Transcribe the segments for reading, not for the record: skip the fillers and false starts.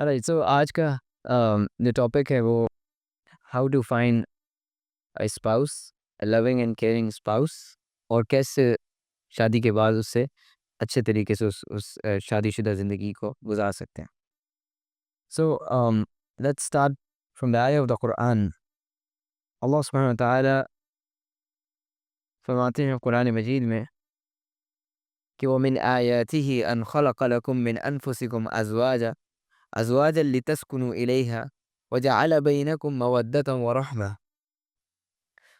alright, so آج کا جو ٹاپک ہے وہ how to find a spouse, loving and caring spouse, اور کیسے شادی کے بعد اس سے اچھے طریقے سے اس شادی شدہ زندگی کو گزار سکتے ہیں. So let's start from the آیہ آف دا قرآن. اللہ سبحانہ وتعالی فرماتے ہیں قرآن مجید میں کہ وَمِنْ آيَاتِهِ أَنْ خَلَقَ لَكُم مِّنْ أَنفُسِكُمْ أَزْوَاجًا لِتَسْكُنُوا إِلَيْهَا وَجَعَلَ بَيْنَكُم مَّوَدَّةً وَرَحْمَةً.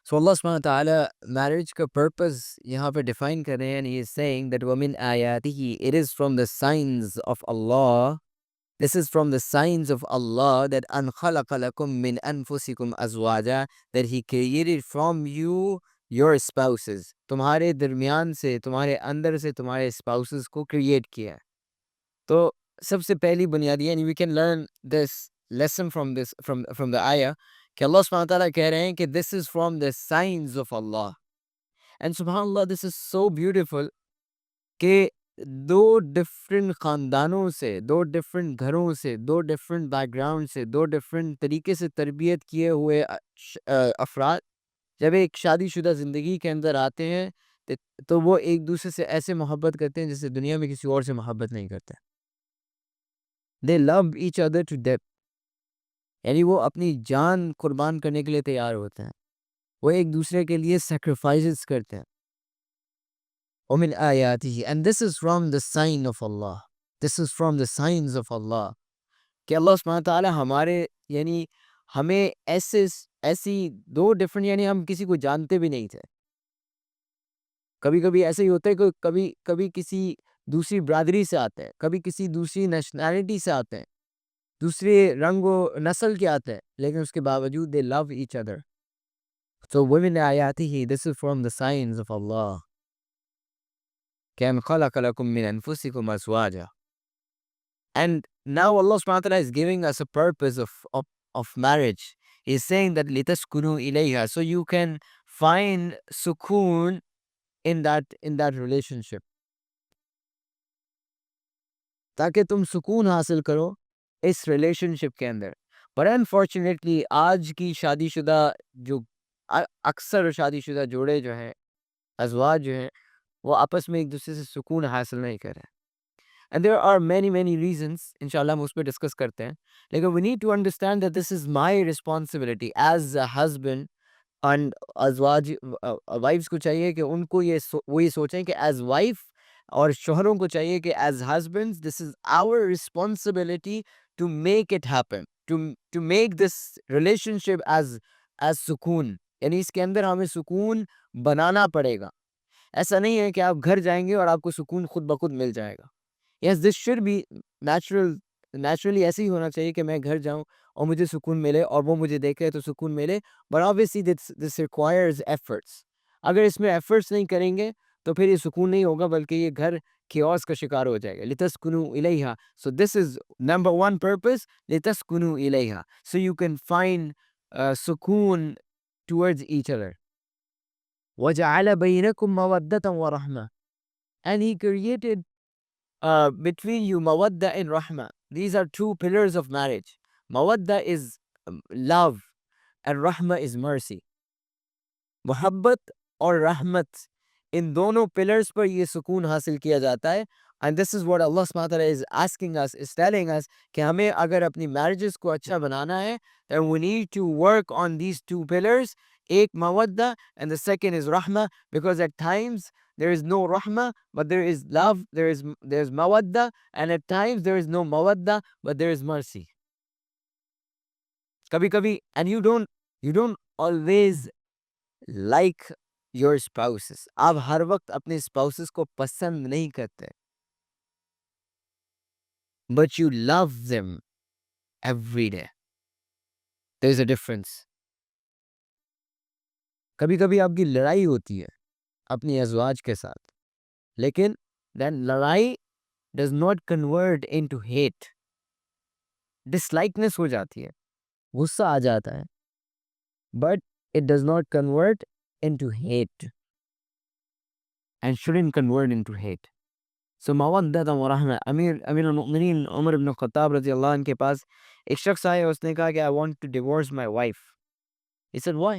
سو اللہ سبحانہ تعالیٰ میرج کا پرپز یہاں پہ ڈیفائن کر رہے ہیں. He is saying that وَمِنْ آيَاتِهِ, it is from the signs of Allah. This is from the signs of Allah that أَنْ خَلَقَ لَكُم مِّنْ أَنفُسِكُمْ أَزْوَاجًا, that He created from you your spouses. تمہارے درمیان سے، تمہارے اندر سے تمہارے spouses کو کریٹ کیا ہے. تو سب سے پہلی بنیادی یعنی we can learn this lesson from this from the ayah کہ اللہ سبحانہ تعالیٰ کہہ رہے ہیں کہ this is from the signs of Allah. And سبحان اللہ, this is so beautiful کہ دو ڈفرنٹ خاندانوں سے، دو ڈفرنٹ گھروں سے، دو ڈفرنٹ بیک گراؤنڈ سے، دو ڈفرنٹ طریقے سے تربیت کیے ہوئے افراد جب ایک شادی شدہ زندگی کے اندر آتے ہیں تو وہ ایک دوسرے سے ایسے محبت کرتے ہیں جیسے دنیا میں کسی اور سے محبت نہیں کرتے. They love each other to death. یعنی وہ اپنی جان قربان کرنے کے لیے تیار ہوتے ہیں، وہ ایک دوسرے کے لیے سیکریفائسز کرتے ہیں. وَمِنْ آیَاتِهِ, and this is from the sign of Allah. This is from the signs of Allah. کہ اللہ سبحانہ تعالیٰ ہمارے یعنی ہمیں ایسی دو ڈفرنٹ یعنی ہم کسی کو جانتے بھی نہیں تھے. کبھی کبھی ایسا ہی ہوتا ہے کہ کبھی کسی دوسری برادری سے آتے ہیں، کبھی کسی دوسری نیشنلٹی سے آتے ہیں، دوسرے رنگ و نسل کے آتے ہیں، لیکن اس کے باوجود they love each other. So وَمِنْ آیَاتِهِ, this is from the signs of Allah. كَأَنْ خَلَقَ لَكُم مِّنْ أَنفُسِكُمْ أَزْوَاجًا. And now Allah subhanahu wa ta'ala is giving us a purpose of marriage. He's saying that لِتَسْكُنُوا إِلَيْهَا, so you can find sukoon in that relationship. تاکہ تم سکون حاصل کرو اس relation شپ کے اندر. پر unfortunately آج کی شادی شدہ جو اکثر شادی شدہ جوڑے جو ہیں، ازواج جو ہیں، وہ آپس میں ایک دوسرے سے سکون حاصل نہیں کر رہے. And there are many reasons. انشاءاللہ ہم اس پہ ڈسکس کرتے ہیں. لیکن we need to understand that this is my responsibility as a husband. And ازواج وائفس کو چاہیے کہ ان کو وہ یہ سوچیں کہ ایز وائف، اور شوہروں کو چاہیے کہ as husbands this is our responsibility to make it happen, to make this relationship as سکون. یعنی اس کے اندر ہمیں سکون بنانا پڑے گا. ایسا نہیں ہے کہ آپ گھر جائیں گے اور آپ کو سکون خود بخود مل جائے گا. یس دس شوڈ بی نیچرلی ایسے ہی ہونا چاہیے کہ میں گھر جاؤں اور مجھے سکون ملے اور وہ مجھے دیکھے تو سکون ملے. But obviously this requires efforts. اگر اس میں ایفرٹس نہیں کریں گے تو پھر یہ سکون نہیں ہوگا بلکہ یہ گھر کیوس کا شکار ہو جائے گا. لِتَسْكُنُوا إِلَيْهَا, so this is number one purpose. لِتَسْكُنُوا إِلَيْهَا, so you can find sukoon towards each other. وَجَعَلَ بَيْنَكُم مَّوَدَّةً وَرَحْمَةً, and He created between you mawadda and rahma. These are two pillars of marriage. Mawadda is love and rahma is mercy. محبت اور رحمت ان دونوں pillars پر یہ سکون حاصل کیا جاتا ہے. And this is what Allah subhanahu wa ta'ala is asking us, is telling us کہ ہمیں اگر اپنی marriages کو اچھا بنانا ہے then we need to work on these two pillars. ایک mawadda and the second is rahma, because at times there is no rahma but there is love, there's mawadda, and at times there is no mawadda but there is mercy. کبھی کبھی and you don't always like your spouses. آپ ہر وقت اپنے spouses کو پسند نہیں کرتے, but you love them every day. There's a difference. کبھی کبھی آپ کی لڑائی ہوتی ہے اپنی ازواج کے ساتھ, لیکن then لڑائی does not convert into hate. Dislikeness ہو جاتی ہے, غصہ آ جاتا ہے, but it does not convert into hate and shouldn't convert into hate. سو مودۃ و رحمہ. امیر المؤمنین عمر بن الخطاب رضی اللہ عنہ کے پاس ایک شخص آیا، اس نے کہا کہ I want to divorce my wife. He said, why?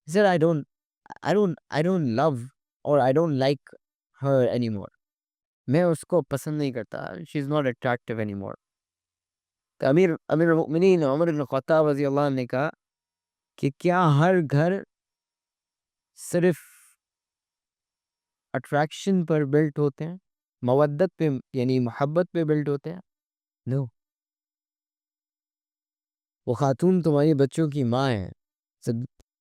He said, I don't love or I don't like her anymore. میں اس کو پسند نہیں کرتا. She is not attractive anymore. تو امیر المؤمنین عمر بن الخطاب رضی اللہ عنہ نے کہا کہ کیا ہر گھر صرف اٹریکشن پر بلٹ ہوتے ہیں، مودت پہ یعنی محبت پہ بلٹ ہوتے ہیں؟ نو. وہ خاتون تمہاری بچوں کی ماں ہے.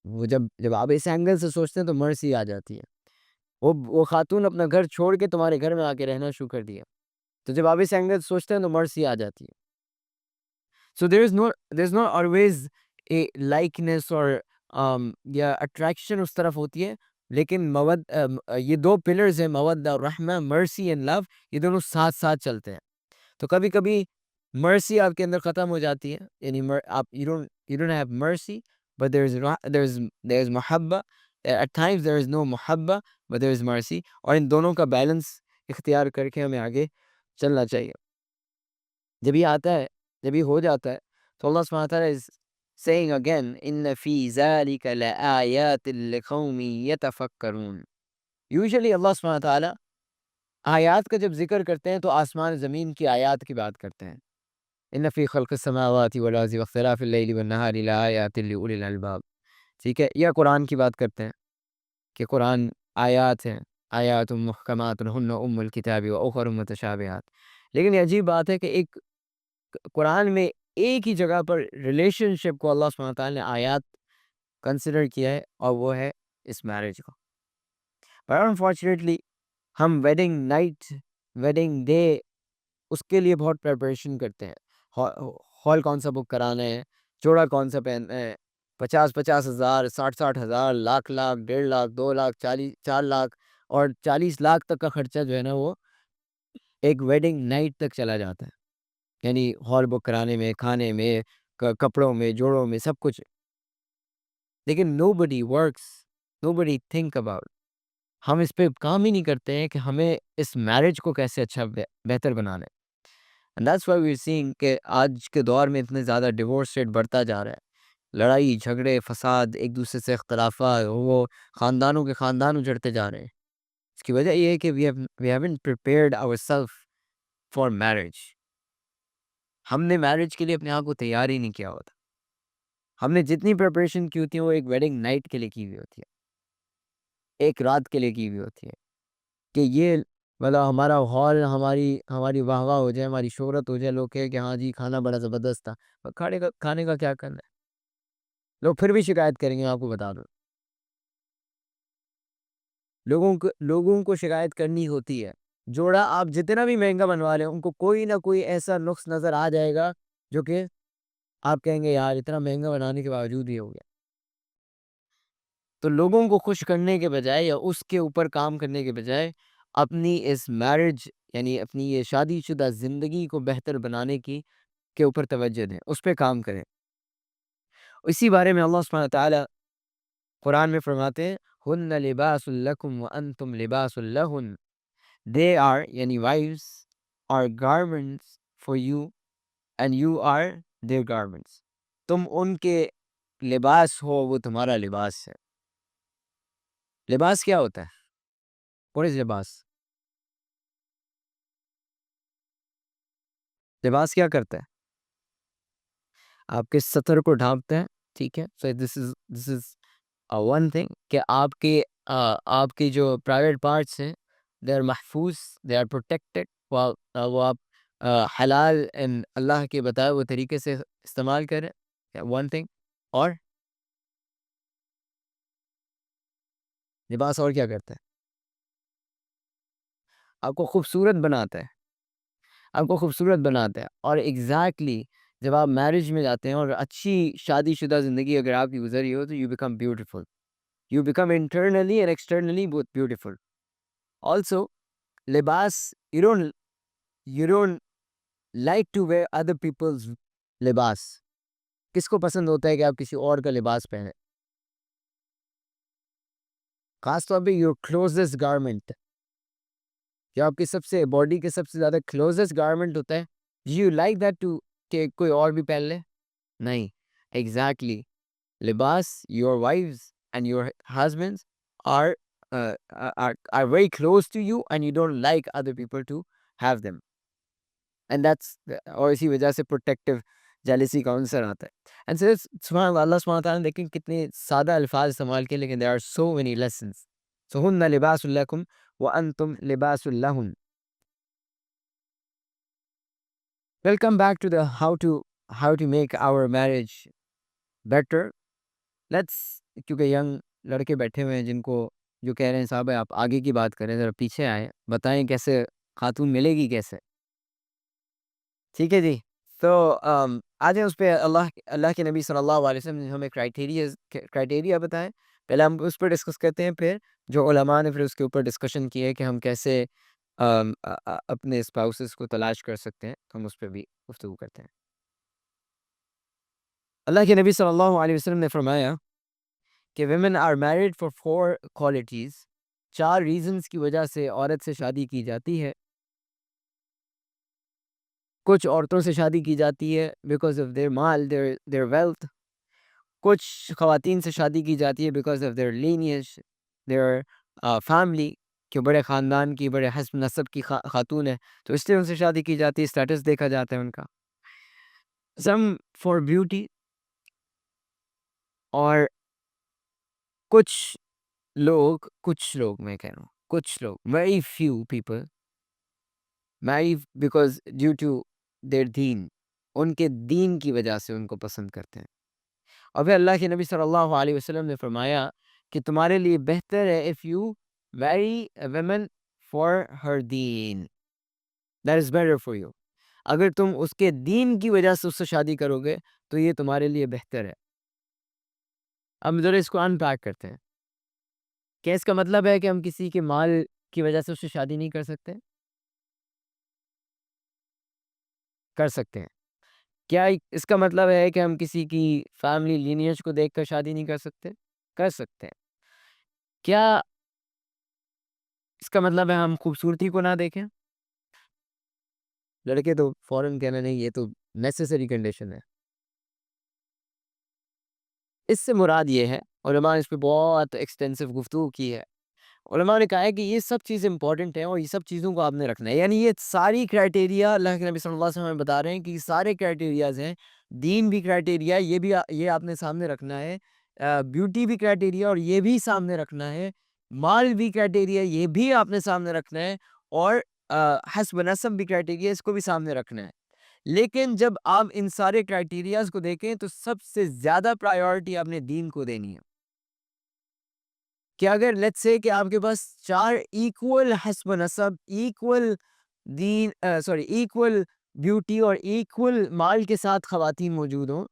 وہ جب آپ اس اینگل سے سوچتے ہیں تو مرسی آ جاتی ہے. وہ خاتون اپنا گھر چھوڑ کے تمہارے گھر میں آ کے رہنا شروع کر دیا، تو جب آپ اس اینگل سے سوچتے ہیں تو مرسی آ جاتی ہے. سو there is not always a likeness اور یا اٹریکشن اس طرف ہوتی ہے، لیکن یہ دو پلرز ہیں، مودہ اور رحمہ، مرسی اینڈ لو، یہ دونوں ساتھ ساتھ چلتے ہیں. تو کبھی کبھی مرسی آپ کے اندر ختم ہو جاتی ہے، یعنی آپ you don't have mercy but there is محبہ. At times there is no محبہ but there is mercy، اور ان دونوں کا بیلنس اختیار کر کے ہمیں آگے چلنا چاہیے. جب یہ آتا ہے، جب یہ ہو جاتا ہے، تو اللہ سبحانہ وتعالی is saying again ان فی ذلک لآیات لقوم یتفکرون. یوزلی اللہ سبحانہ وتعالی آیات کا جب ذکر کرتے ہیں تو آسمان زمین کی آیات کی بات کرتے ہیں. ان فی خلق السماوات والارض واختلاف اللیل والنہار لآیات لأولی الالباب. ٹھیک ہے، یا قرآن کی بات کرتے ہیں کہ قرآن آیات ہیں، آیات محکمات ہن ام الکتاب واخر متشابہات. لیکن یہ عجیب بات ہے کہ ایک قرآن میں ایک ہی جگہ پر ریلیشن شپ کو اللہ سبحانہ وتعالی نے آیات کنسیڈر کیا ہے، اور وہ ہے اس میرج کو. پر انفارچونیٹلی ہم ویڈنگ نائٹ، ویڈنگ ڈے، اس کے لیے بہت پریپریشن کرتے ہیں. ہال کون سا بک کرانا ہے، جوڑا کون سا پہننا ہے، 50,000 60,000 لاکھ 1.5 لاکھ 2 لاکھ 4 لاکھ اور 40 لاکھ تک کا خرچہ جو ہے نا وہ ایک ویڈنگ نائٹ تک چلا جاتا ہے. یعنی ہال بک کرانے میں، کھانے میں، کپڑوں میں، جوڑوں میں، سب کچھ. لیکن nobody works, nobody think about. ہم اس پہ کام ہی نہیں کرتے ہیں کہ ہمیں اس میرج کو کیسے اچھا بہتر بنانا ہے. And that's why we're seeing کہ آج کے دور میں اتنے زیادہ ڈیورس ریٹ بڑھتا جا رہا ہے. لڑائی جھگڑے فساد، ایک دوسرے سے اختلافات، وہ خاندانوں کے خاندان اجڑتے جا رہے ہیں. اس کی وجہ یہ ہے کہ we haven't prepared ourselves for marriage. ہم نے میرج کے لیے اپنے آپ کو تیار ہی نہیں کیا ہوتا. ہم نے جتنی پریپریشن کی ہوتی ہے وہ ایک ویڈنگ نائٹ کے لیے کی ہوئی ہوتی ہے، ایک رات کے لیے کی ہوئی ہوتی ہے، کہ یہ مطلب ہمارا ہال، ہماری واہ واہ ہو جائے، ہماری شہرت ہو جائے، لوگ کہیں کہ ہاں جی کھانا بڑا زبردست تھا. کھانے کا کیا کرنا ہے؟ لوگ پھر بھی شکایت کریں گے. آپ کو بتا دو، لوگوں کو شکایت کرنی ہوتی ہے. جوڑا آپ جتنا بھی مہنگا بنوا لیں، ان کو کوئی نہ کوئی ایسا نقص نظر آ جائے گا جو کہ آپ کہیں گے یار اتنا مہنگا بنانے کے باوجود یہ ہو گیا. تو لوگوں کو خوش کرنے کے بجائے یا اس کے اوپر کام کرنے کے بجائے اپنی اس میرج یعنی اپنی یہ شادی شدہ زندگی کو بہتر بنانے کی کے اوپر توجہ دیں، اس پہ کام کریں. اسی بارے میں اللہ سبحانہ تعالی قرآن میں فرماتے ہیں ہن لباس لکم وانتم لباس لہن. They are یعنی wives are garments for you and you are their garments. تم ان کے لباس ہو، وہ تمہارا لباس ہے. لباس کیا ہوتا ہے؟ What is لباس؟ لباس کیا کرتا ہے؟ آپ کے سطر کو ڈھانپتا ہے. ٹھیک ہے، so this is one thing کہ آپ کے جو پرائیویٹ پارٹس ہیں they are محفوظ، they are protected. وہ آپ حلال and اللہ کے بتائے ہوئے طریقے سے استعمال کریں. one thing. اور لباس اور کیا کرتا ہے؟ آپ کو خوبصورت بناتا ہے، آپ کو خوبصورت بناتا ہے. اور ایگزیکٹلی جب آپ میرج میں جاتے ہیں اور اچھی شادی شدہ زندگی اگر آپ کی گزری ہو تو you become beautiful. You become internally and externally بہت بیوٹیفل. آلسو لباس you don't like to wear other people's لباس. کس کو پسند ہوتا ہے کہ آپ کسی اور کا لباس پہنیں؟ خاص طور پہ your closest garment. جو آپ کی سب سے باڈی کے سب سے زیادہ کلوزسٹ گارمنٹ ہوتا ہے، یو لائک دیٹ ٹو کہ کوئی اور بھی پہن لے؟ نہیں، ایگزیکٹلی لباس your wives and your husbands are are very close to you and you don't like other people to have them. And that's اور اسی وجہ سے پروٹیکٹیو جیلسی کا عنصر آتا ہے. اینڈ سبحان اللہ، اللہ سبحانہ تعالیٰ نے لیکن کتنے سادہ الفاظ استعمال کیے، لیکن there are so many lessons. So ہن لباس لکم وانتم لباس لہن. Welcome back to the how to make our marriage better. Let's کیونکہ ینگ لڑکے بیٹھے ہوئے ہیں جن کو جو کہہ رہے ہیں صاحب آپ آگے کی بات کریں، ذرا پیچھے آئیں، بتائیں کیسے خاتون ملے گی کیسے. ٹھیک ہے جی. تو آ جائیں اس پہ. اللہ کے نبی صلی اللہ علیہ وسلم نے ہمیں کرائٹیریا بتائیں، پہلے ہم اس پہ ڈسکس کرتے ہیں، پھر جو علماء نے پھر اس کے اوپر ڈسکشن کی ہے کہ ہم کیسے اپنے اسپاؤسز کو تلاش کر سکتے ہیں، تو ہم اس پہ بھی گفتگو کرتے ہیں. اللہ کے نبی صلی اللہ علیہ وسلم نے فرمایا کہ women are married for 4 qualities. 4 reasons کی وجہ سے عورت سے شادی کی جاتی ہے. کچھ عورتوں سے شادی کی جاتی ہے بیکاز آف دیئر مال، دیئر ویلتھ. کچھ خواتین سے شادی کی جاتی ہے because of their lineage, their family, کہ بڑے خاندان کی، بڑے حسب نسب کی خاتون ہے تو اس لیے ان سے شادی کی جاتی ہے، اسٹیٹس دیکھا جاتا ہے ان کا. سم فار بیوٹی، اور کچھ لوگ میں کہہ رہا ہوں، کچھ لوگ ویری فیو پیپل میری بیکاز ڈیو ٹو دیر دین، ان کے دین کی وجہ سے ان کو پسند کرتے ہیں. اور پھر اللہ کے نبی صلی اللہ علیہ وسلم نے فرمایا کہ تمہارے لیے بہتر ہے if you marry a woman for her then, that is better for you. اگر تم اس کے دین کی وجہ سے اس سے شادی کرو گے تو یہ تمہارے لیے بہتر ہے. اب ذرا اس کو ان پیک کرتے ہیں. کیا اس کا مطلب ہے کہ ہم کسی کے مال کی وجہ سے اس سے شادی نہیں کر سکتے؟ کر سکتے ہیں. کیا اس کا مطلب ہے کہ ہم کسی کی فیملی لینیج کو دیکھ کر شادی نہیں کر سکتے؟ کر سکتے ہیں. کیا اس کا مطلب ہے ہم خوبصورتی کو نہ دیکھیں؟ لڑکے تو فوراً کہنا نہیں، یہ تو نیسیسری کنڈیشن ہے. اس سے مراد یہ ہے، علماء نے اس پہ بہت ایکسٹینسو گفتگو کی ہے. علماء نے کہا ہے کہ یہ سب چیزیں امپورٹنٹ ہیں اور یہ سب چیزوں کو آپ نے رکھنا ہے. یعنی یہ ساری کرائٹیریا اللہ کے نبی صلی اللہ علیہ وسلم ہمیں بتا رہے ہیں کہ یہ سارے کرائٹیریاز ہیں. دین بھی کرائٹیریا، یہ آپ نے سامنے رکھنا ہے. بیوٹی بھی کرائٹیریا اور یہ بھی سامنے رکھنا ہے. مال بھی کرائٹیریا، یہ بھی آپ نے سامنے رکھنا ہے. اور حسب نسب بھی کرائٹیریا، اس کو بھی سامنے رکھنا ہے. لیکن جب آپ ان سارے کرائٹیریاز کو دیکھیں تو سب سے زیادہ پرائیورٹی آپ نے دین کو دینی ہے. کہ اگر لیٹس سے کہ آپ کے پاس 4 ایکول حسب نسب، ایکول دین، ایکول بیوٹی اور ایکول مال کے ساتھ خواتین موجود ہوں،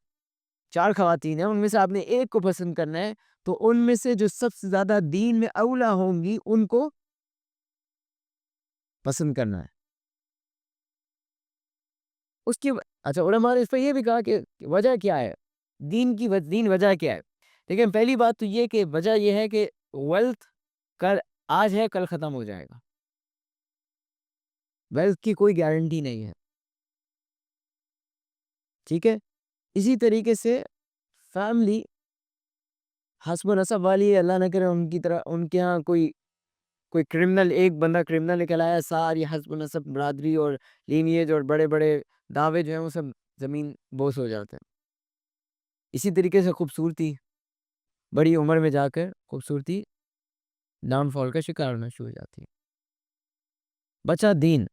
4 خواتین ہیں، ان میں سے آپ نے ایک کو پسند کرنا ہے، تو ان میں سے جو سب سے زیادہ دین میں اولا ہوں گی ان کو پسند کرنا ہے. اس کی اچھا، علماء نے اس پہ یہ بھی کہا کہ وجہ کیا ہے، دین وجہ کیا ہے. لیکن پہلی بات تو یہ کہ وجہ یہ ہے کہ ویلتھ کل آج ہے کل ختم ہو جائے گا. ویلتھ کی کوئی گارنٹی نہیں ہے. ٹھیک ہے. اسی طریقے سے فیملی حسب و نسب والی ہے، اللہ نہ کرے ان کی طرح ان کے ہاں کوئی کرمنل، ایک بندہ کرمنل نکل آیا، ساری حسب و نسب برادری اور لینیج اور بڑے بڑے دعوے جو ہیں وہ سب زمین بوس ہو جاتے ہیں. اسی طریقے سے خوبصورتی بڑی عمر میں جا کر خوبصورتی ڈاؤن فال کا شکار ہونا شروع ہو جاتی ہے. بچہ دین،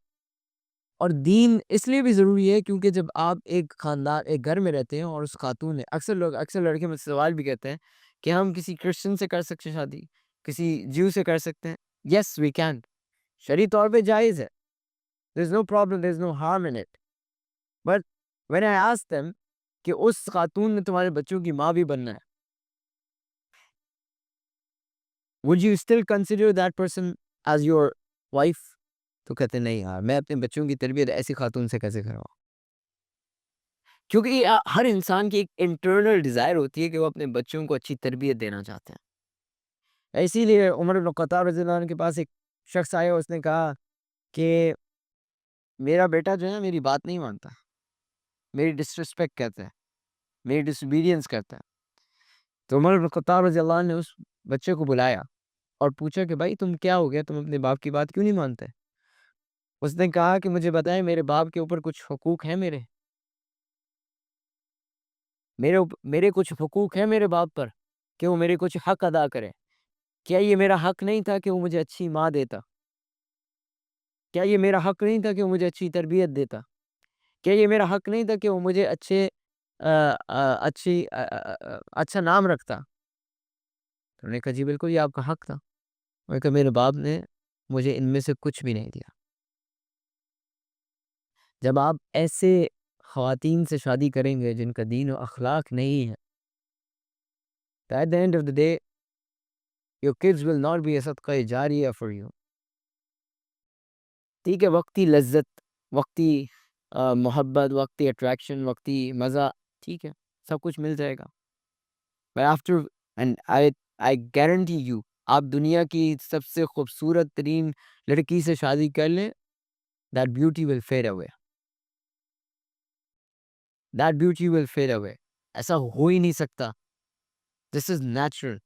اور دین اس لیے بھی ضروری ہے کیونکہ جب آپ ایک خاندان، ایک گھر میں رہتے ہیں اور اس خاتون ہے، اکثر لڑکے مجھ سے سوال بھی کہتے ہیں کہ ہم کسی کرسچن سے کر سکتے ہیں شادی، کسی جیو سے کر سکتے ہیں. یس وی کین، شرعی طور پہ جائز ہے. there is no problem, there is no harm in it. But when I ask them کہ اس خاتون نے تمہارے بچوں کی ماں بھی بننا ہے، would you still consider that person as your wife؟ تو کہتے نہیں یار، میں اپنے بچوں کی تربیت ایسی خاتون سے کیسے کرواؤں؟ کیونکہ یہ ہر انسان کی ایک انٹرنل ڈیزائر ہوتی ہے کہ وہ اپنے بچوں کو اچھی تربیت دینا چاہتے ہیں. اسی لیے عمر بن الخطاب رضی اللہ عنہ کے پاس ایک شخص آیا، اس نے کہا کہ میرا بیٹا جو ہے میری بات نہیں مانتا، میری ڈسرسپیکٹ کرتا ہے، میری ڈس اوبیڈینس کرتا ہے. تو عمر بن خطاب رضی اللہ عنہ نے اس بچے کو بلایا اور پوچھا کہ بھائی تم کیا ہو گیا، تم اپنے باپ کی بات کیوں نہیں مانتے؟ اس نے کہا کہ مجھے بتائیں میرے باپ کے اوپر کچھ حقوق ہیں، میرے کچھ حقوق ہیں میرے باپ پر، کہ وہ میرے کچھ حق ادا کرے. کیا یہ میرا حق نہیں تھا کہ وہ مجھے اچھی ماں دیتا؟ کیا یہ میرا حق نہیں تھا کہ وہ مجھے اچھی تربیت دیتا؟ کیا یہ میرا حق نہیں تھا کہ وہ مجھے اچھا نام رکھتا؟ تو انہوں نے کہا جی بالکل یہ آپ کا حق تھا. میں نے کہا میرے باپ نے مجھے ان میں سے کچھ بھی نہیں دیا. جب آپ ایسے خواتین سے شادی کریں گے جن کا دین و اخلاق نہیں ہے، تو at the end of the day your kids will not be a صدقہ جاریہ for you. ٹھیک ہے، وقتی لذت، وقتی محبت، وقتی اٹریکشن، وقتی مزہ، ٹھیک ہے، سب کچھ مل جائے گا. But after and I guarantee you آپ دنیا کی سب سے خوبصورت ترین لڑکی سے شادی کر لیں، that beauty will fade away. That beauty will fade away. ایسا ہو ہی نہیں سکتا. This is natural.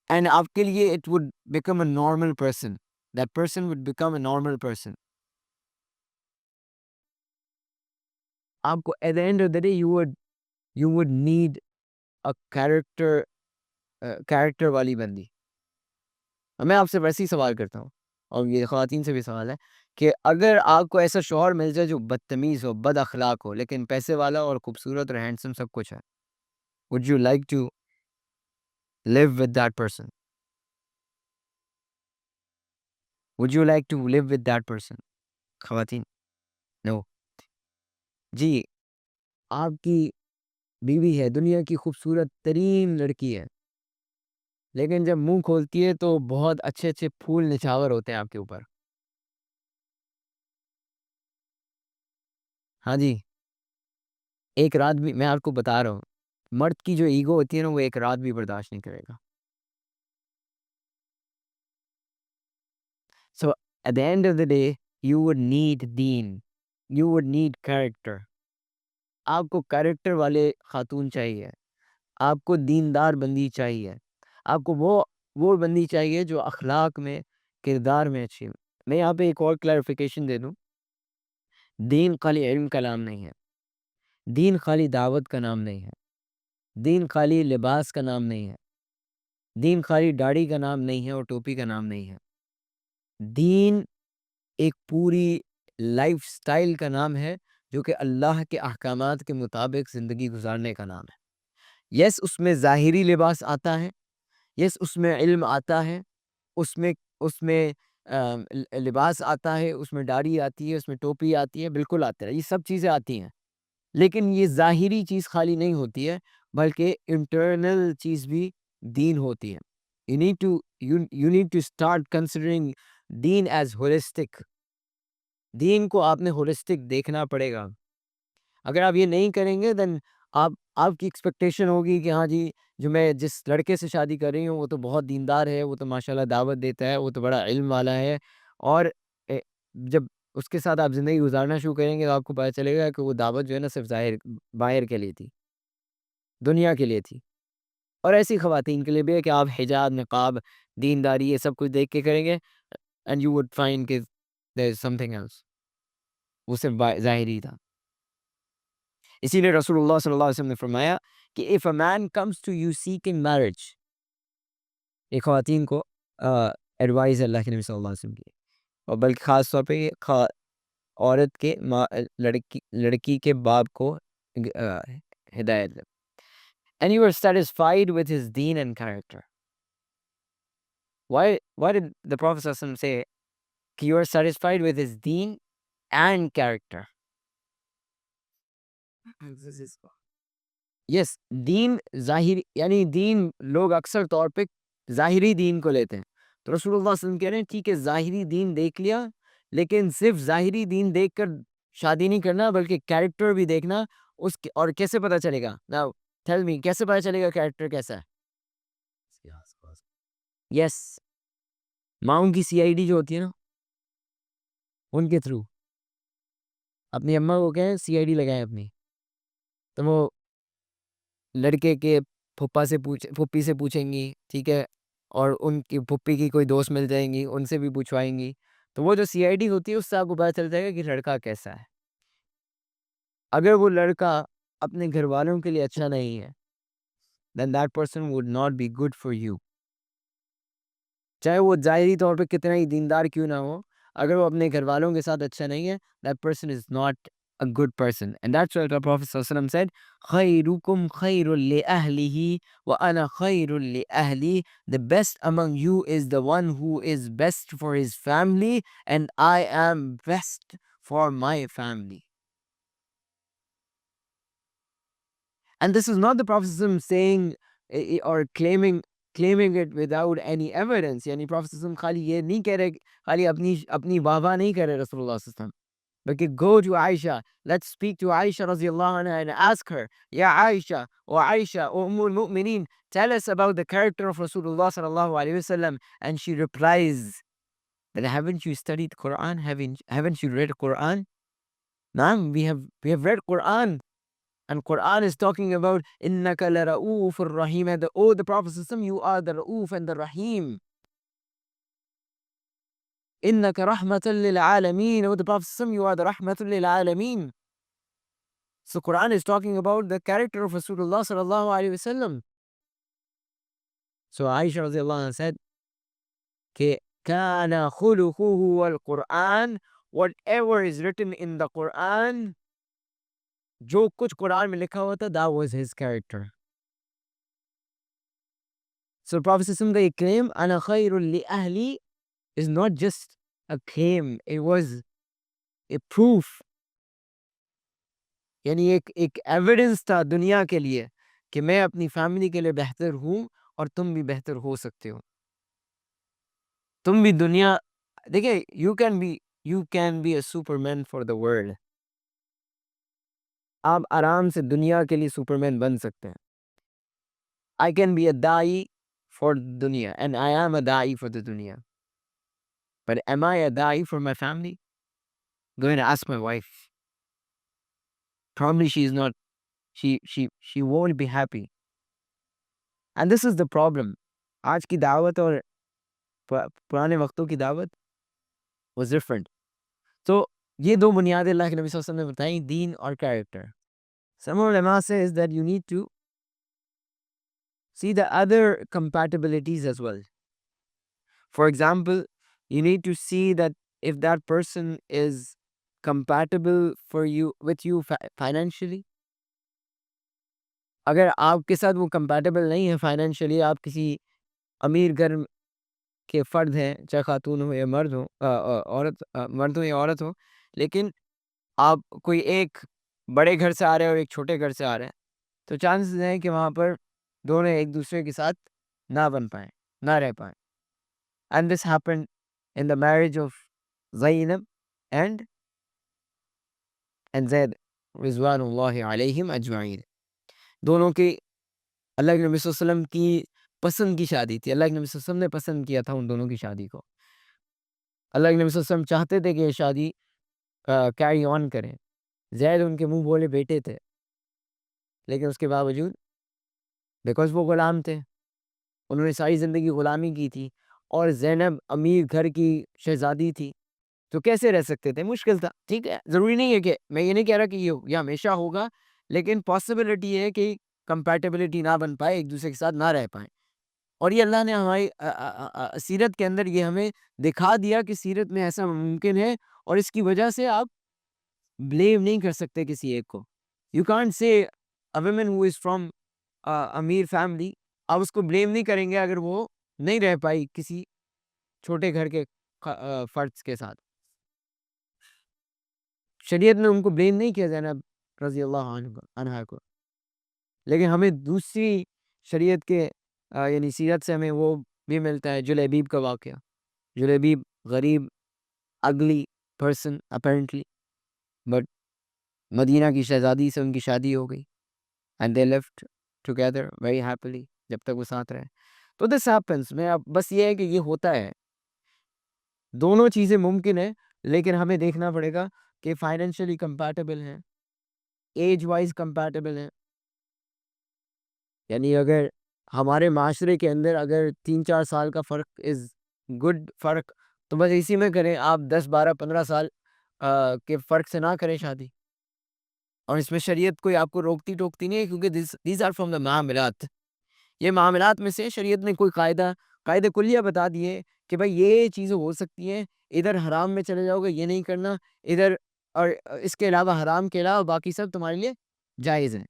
And آپ کے لیے it would become a normal person. That person would become a normal person. آپ کو at the end of the day you would need a character والی بندی. میں آپ سے ویسے ہی سوال کرتا ہوں، اور یہ خواتین سے بھی سوال ہے کہ اگر آپ کو ایسا شوہر مل جائے جو بدتمیز ہو، بد اخلاق ہو، لیکن پیسے والا اور خوبصورت اور ہینڈسم سب کچھ ہے، would you like to live with that person? Would you like to live with that person? خواتین نو. جی آپ کی بیوی ہے، دنیا کی خوبصورت ترین لڑکی ہے، لیکن جب منہ کھولتی ہے تو بہت اچھے اچھے پھول نچھاور ہوتے ہیں آپ کے اوپر. ہاں جی، ایک رات بھی، میں آپ کو بتا رہا ہوں، مرد کی جو ایگو ہوتی ہے نا وہ ایک رات بھی برداشت نہیں کرے گا. So at the end of the day you would need deen, you would need character. آپ کو کریکٹر والے خاتون چاہیے، آپ کو دیندار بندی چاہیے، آپ کو وہ بندی چاہیے جو اخلاق میں، کردار میں اچھی ہو. میں یہاں پہ ایک اور کلیریفیکیشن دے دوں. دین خالی علم کا نام نہیں ہے، دین خالی دعوت کا نام نہیں ہے، دین خالی لباس کا نام نہیں ہے، دین خالی داڑھی کا نام نہیں ہے اور ٹوپی کا نام نہیں ہے. دین ایک پوری لائف سٹائل کا نام ہے جو کہ اللہ کے احکامات کے مطابق زندگی گزارنے کا نام ہے. یس اس میں ظاہری لباس آتا ہے، یس اس میں علم آتا ہے، اس میں لباس آتا ہے، اس میں داڑھی آتی ہے، اس میں ٹوپی آتی ہے، بالکل آتا ہے، یہ سب چیزیں آتی ہیں. لیکن یہ ظاہری چیز خالی نہیں ہوتی ہے بلکہ انٹرنل چیز بھی دین ہوتی ہے. You need to start considering دین ایز ہولسٹک. دین کو آپ نے ہولسٹک دیکھنا پڑے گا. اگر آپ یہ نہیں کریں گے دین آپ کی ایکسپیکٹیشن ہوگی کہ ہاں جی جو میں جس لڑکے سے شادی کر رہی ہوں وہ تو بہت دیندار ہے، وہ تو ماشاءاللہ دعوت دیتا ہے، وہ تو بڑا علم والا ہے. اور جب اس کے ساتھ آپ زندگی گزارنا شروع کریں گے تو آپ کو پتہ چلے گا کہ وہ دعوت جو ہے نا صرف باہر کے لیے تھی، دنیا کے لیے تھی. اور ایسی خواتین کے لیے بھی ہے کہ آپ حجاب، نقاب، دینداری یہ سب کچھ دیکھ کے کریں گے and you would find کہ there is something else. وہ صرف ظاہری تھا. اسی لیے رسول اللہ صلی اللہ علیہ وسلم نے فرمایا کہ if a man comes to you seeking marriage، ایک خواتین کو ایڈوائز اللہ کے نبی صلی اللہ علیہ وسلم کی، اور بلکہ خاص طور پہ یہ عورت کے لڑکی کے باپ کو ہدایت ہے. And you are satisfied with his deen and character. Why did the Prophet صلی اللہ علیہ وسلم say کہ you are satisfied with his deen and character؟ یس دین ظاہری، یعنی دین لوگ اکثر طور پہ ظاہری دین کو لیتے ہیں. تو رسول اللہ صلی اللہ علیہ وسلم کہہ رہے ہیں ٹھیک ہے ظاہری دین دیکھ لیا، لیکن صرف ظاہری دین دیکھ کر شادی نہیں کرنا بلکہ کیریکٹر بھی دیکھنا. اور کیسے پتہ چلے گا؟ ناؤ ٹیل می، کیسے پتہ چلے گا کیریکٹر کیسا ہے؟ یس ماؤں کی سی آئی ڈی جو ہوتی ہے نا، ان کے تھرو اپنی اماں کو کہیں سی آئی ڈی لگائیں اپنی، تو وہ لڑکے کے پھپھی سے پوچھیں گی، ٹھیک ہے، اور ان کی پھپھی کی کوئی دوست مل جائیں گی، ان سے بھی پوچھوائیں گی، تو وہ جو سی آئی ڈی ہوتی ہے اس سے آپ کو پتا چل جائے گا کہ لڑکا کیسا ہے. اگر وہ لڑکا اپنے گھر والوں کے لیے اچھا نہیں ہے then that person would not be good for you. چاہے وہ ظاہری طور پہ کتنا ہی دیندار کیوں نہ ہو، اگر وہ اپنے گھر والوں کے ساتھ اچھا نہیں ہے that person is not a good person. And that's why the Prophet صلی اللہ علیہ وسلم said خیرکم خیر لأہلہ وَأَنَا خیر لأہلی. The best among you is the one who is best for his family and I am best for my family. And this is not the Prophet ﷺ saying or claiming it without any evidence. یعنی Prophet ﷺ خالی یہ نہیں کہہ رہے، خالی اپنی واہ واہ نہیں کہہ رہے رسول اللہ صلی اللہ علیہ وسلم، بلکہ go to Aisha, let's speak to Aisha رضی اللہ عنہ and ask her, یا Aisha or Aisha or المؤمنین, tell us about the character of Rasulullah صلی اللہ علیہ وسلم. And she replies that haven't you studied Quran? Haven't you read Quran? Naam, we have read Quran. And Quran is talking about إِنَّكَ لَرَؤُوفٌ الرَّحِيمٌ. And the Prophet ﷺ, you are the Ra'uf and the Rahim. إِنَّكَ رَحْمَةً لِلْعَالَمِينَ. Oh, the Prophet ﷺ, you are the Rahmatul لِلْعَالَمِينَ. So Quran is talking about the character of Rasulullah sallallahu alayhi wasallam. So Aisha radiallahu anha said, کہ كَانَ خُلُقُهُ وَالْقُرْآنِ. Whatever is written in the Quran, جو کچھ قرآن میں لکھا ہوا تھا, that was his character. So Prophet ﷺ کا یہ claim انا خیر لأہلی is not just a claim, it was a proof. یعنی ایک ایویڈنس تھا دنیا کے لیے کہ میں اپنی فیملی کے لیے بہتر ہوں اور تم بھی بہتر ہو سکتے ہو. تم بھی دنیا دیکھیں, you can be a superman for the world. آپ آرام سے دنیا کے لیے سپرمین بن سکتے ہیں. I can be a da'i for dunya and I am a da'i for the dunya. But am I a da'i for my family? Go and ask my wife. Probably she is not, she won't be happy. And this is the problem. آج کی دعوت اور پرانے وقتوں کی دعوت was different. تو یہ دو بنیادیں اللہ کے نبی صلی اللہ علیہ وسلم نے بتائیں, دین اور character. Some ulama says that you need to see the other compatibilities as well. For example, you need to see that if that person is compatible for you with you financially. اگر آپ کے ساتھ وہ compatible نہیں ہے financially, آپ کسی امیر گھر کے فرد ہیں, چاہے خاتون ہو یا مرد ہو, مرد ہو یا عورت ہو, لیکن آپ کوئی ایک بڑے گھر سے آ رہے ہیں اور ایک چھوٹے گھر سے آ رہے ہیں, تو چانسز ہیں کہ وہاں پر دونوں ایک دوسرے کے ساتھ نہ بن پائیں, نہ رہ پائیں. And this happened in the marriage of Zainab and Zaid رضوان اللہ علیہم اجمعین. دونوں کی اللہ کے نبی صلی اللہ علیہ وسلم کی پسند کی شادی تھی. اللہ کے نبی صلی اللہ علیہ وسلم نے پسند کیا تھا ان دونوں کی شادی کو. اللہ کے نبی صلی اللہ علیہ وسلم چاہتے تھے کہ یہ شادی کیری آن کریں. زید ان کے منہ بولے بیٹے تھے, لیکن اس کے باوجود بیکاز وہ غلام تھے, انہوں نے ساری زندگی غلامی کی تھی, اور زینب امیر گھر کی شہزادی تھی, تو کیسے رہ سکتے تھے؟ مشکل تھا. ٹھیک ہے, ضروری نہیں ہے کہ میں یہ نہیں کہہ رہا کہ یہ ہمیشہ ہوگا, لیکن پاسبلٹی ہے کہ کمپیٹیبلٹی نہ بن پائے, ایک دوسرے کے ساتھ نہ رہ پائیں. اور یہ اللہ نے ہماری سیرت کے اندر یہ ہمیں دکھا دیا کہ سیرت میں ایسا ممکن ہے, اور اس کی وجہ سے آپ بلیم نہیں کر سکتے کسی ایک کو. You can't say a woman who is from Amir family, آپ اس کو بلیم نہیں کریں گے اگر وہ نہیں رہ پائی کسی چھوٹے گھر کے فرد کے ساتھ. شریعت میں ان کو بلیم نہیں کیا زینب رضی اللہ عنہ کو, لیکن ہمیں دوسری شریعت کے یعنی سیرت سے ہمیں وہ بھی ملتا ہے, جلیبیب کا واقعہ. جلیبیب غریب اگلی پرسن اپیرنٹلی, بٹ مدینہ کی شہزادی سے ان کی شادی ہو گئی, and they left together very happily, جب تک وہ ساتھ رہے. تو دس ہیپنس, میں اب بس یہ ہے کہ یہ ہوتا ہے. دونوں چیزیں ممکن ہیں، لیکن ہمیں دیکھنا پڑے گا کہ فائنینشلی کمپیٹیبل ہیں، ایج وائز کمپیٹیبل ہیں. یعنی اگر ہمارے معاشرے کے اندر اگر 3-4 سال کا فرق از گڈ فرق، تو بس اسی میں کریں. آپ 10-12-15 سال کے فرق سے نہ کریں شادی. اور اس میں شریعت کوئی آپ کو روکتی ٹوکتی نہیں ہے، کیونکہ دیز آر فرام دا معاملات. یہ معاملات میں سے شریعت نے کوئی قاعدہ کلیہ بتا دیے کہ بھائی یہ چیزیں ہو سکتی ہیں، ادھر حرام میں چلے جاؤ گے یہ نہیں کرنا، ادھر اور اس کے علاوہ حرام کے علاوہ باقی سب تمہارے لیے جائز ہیں.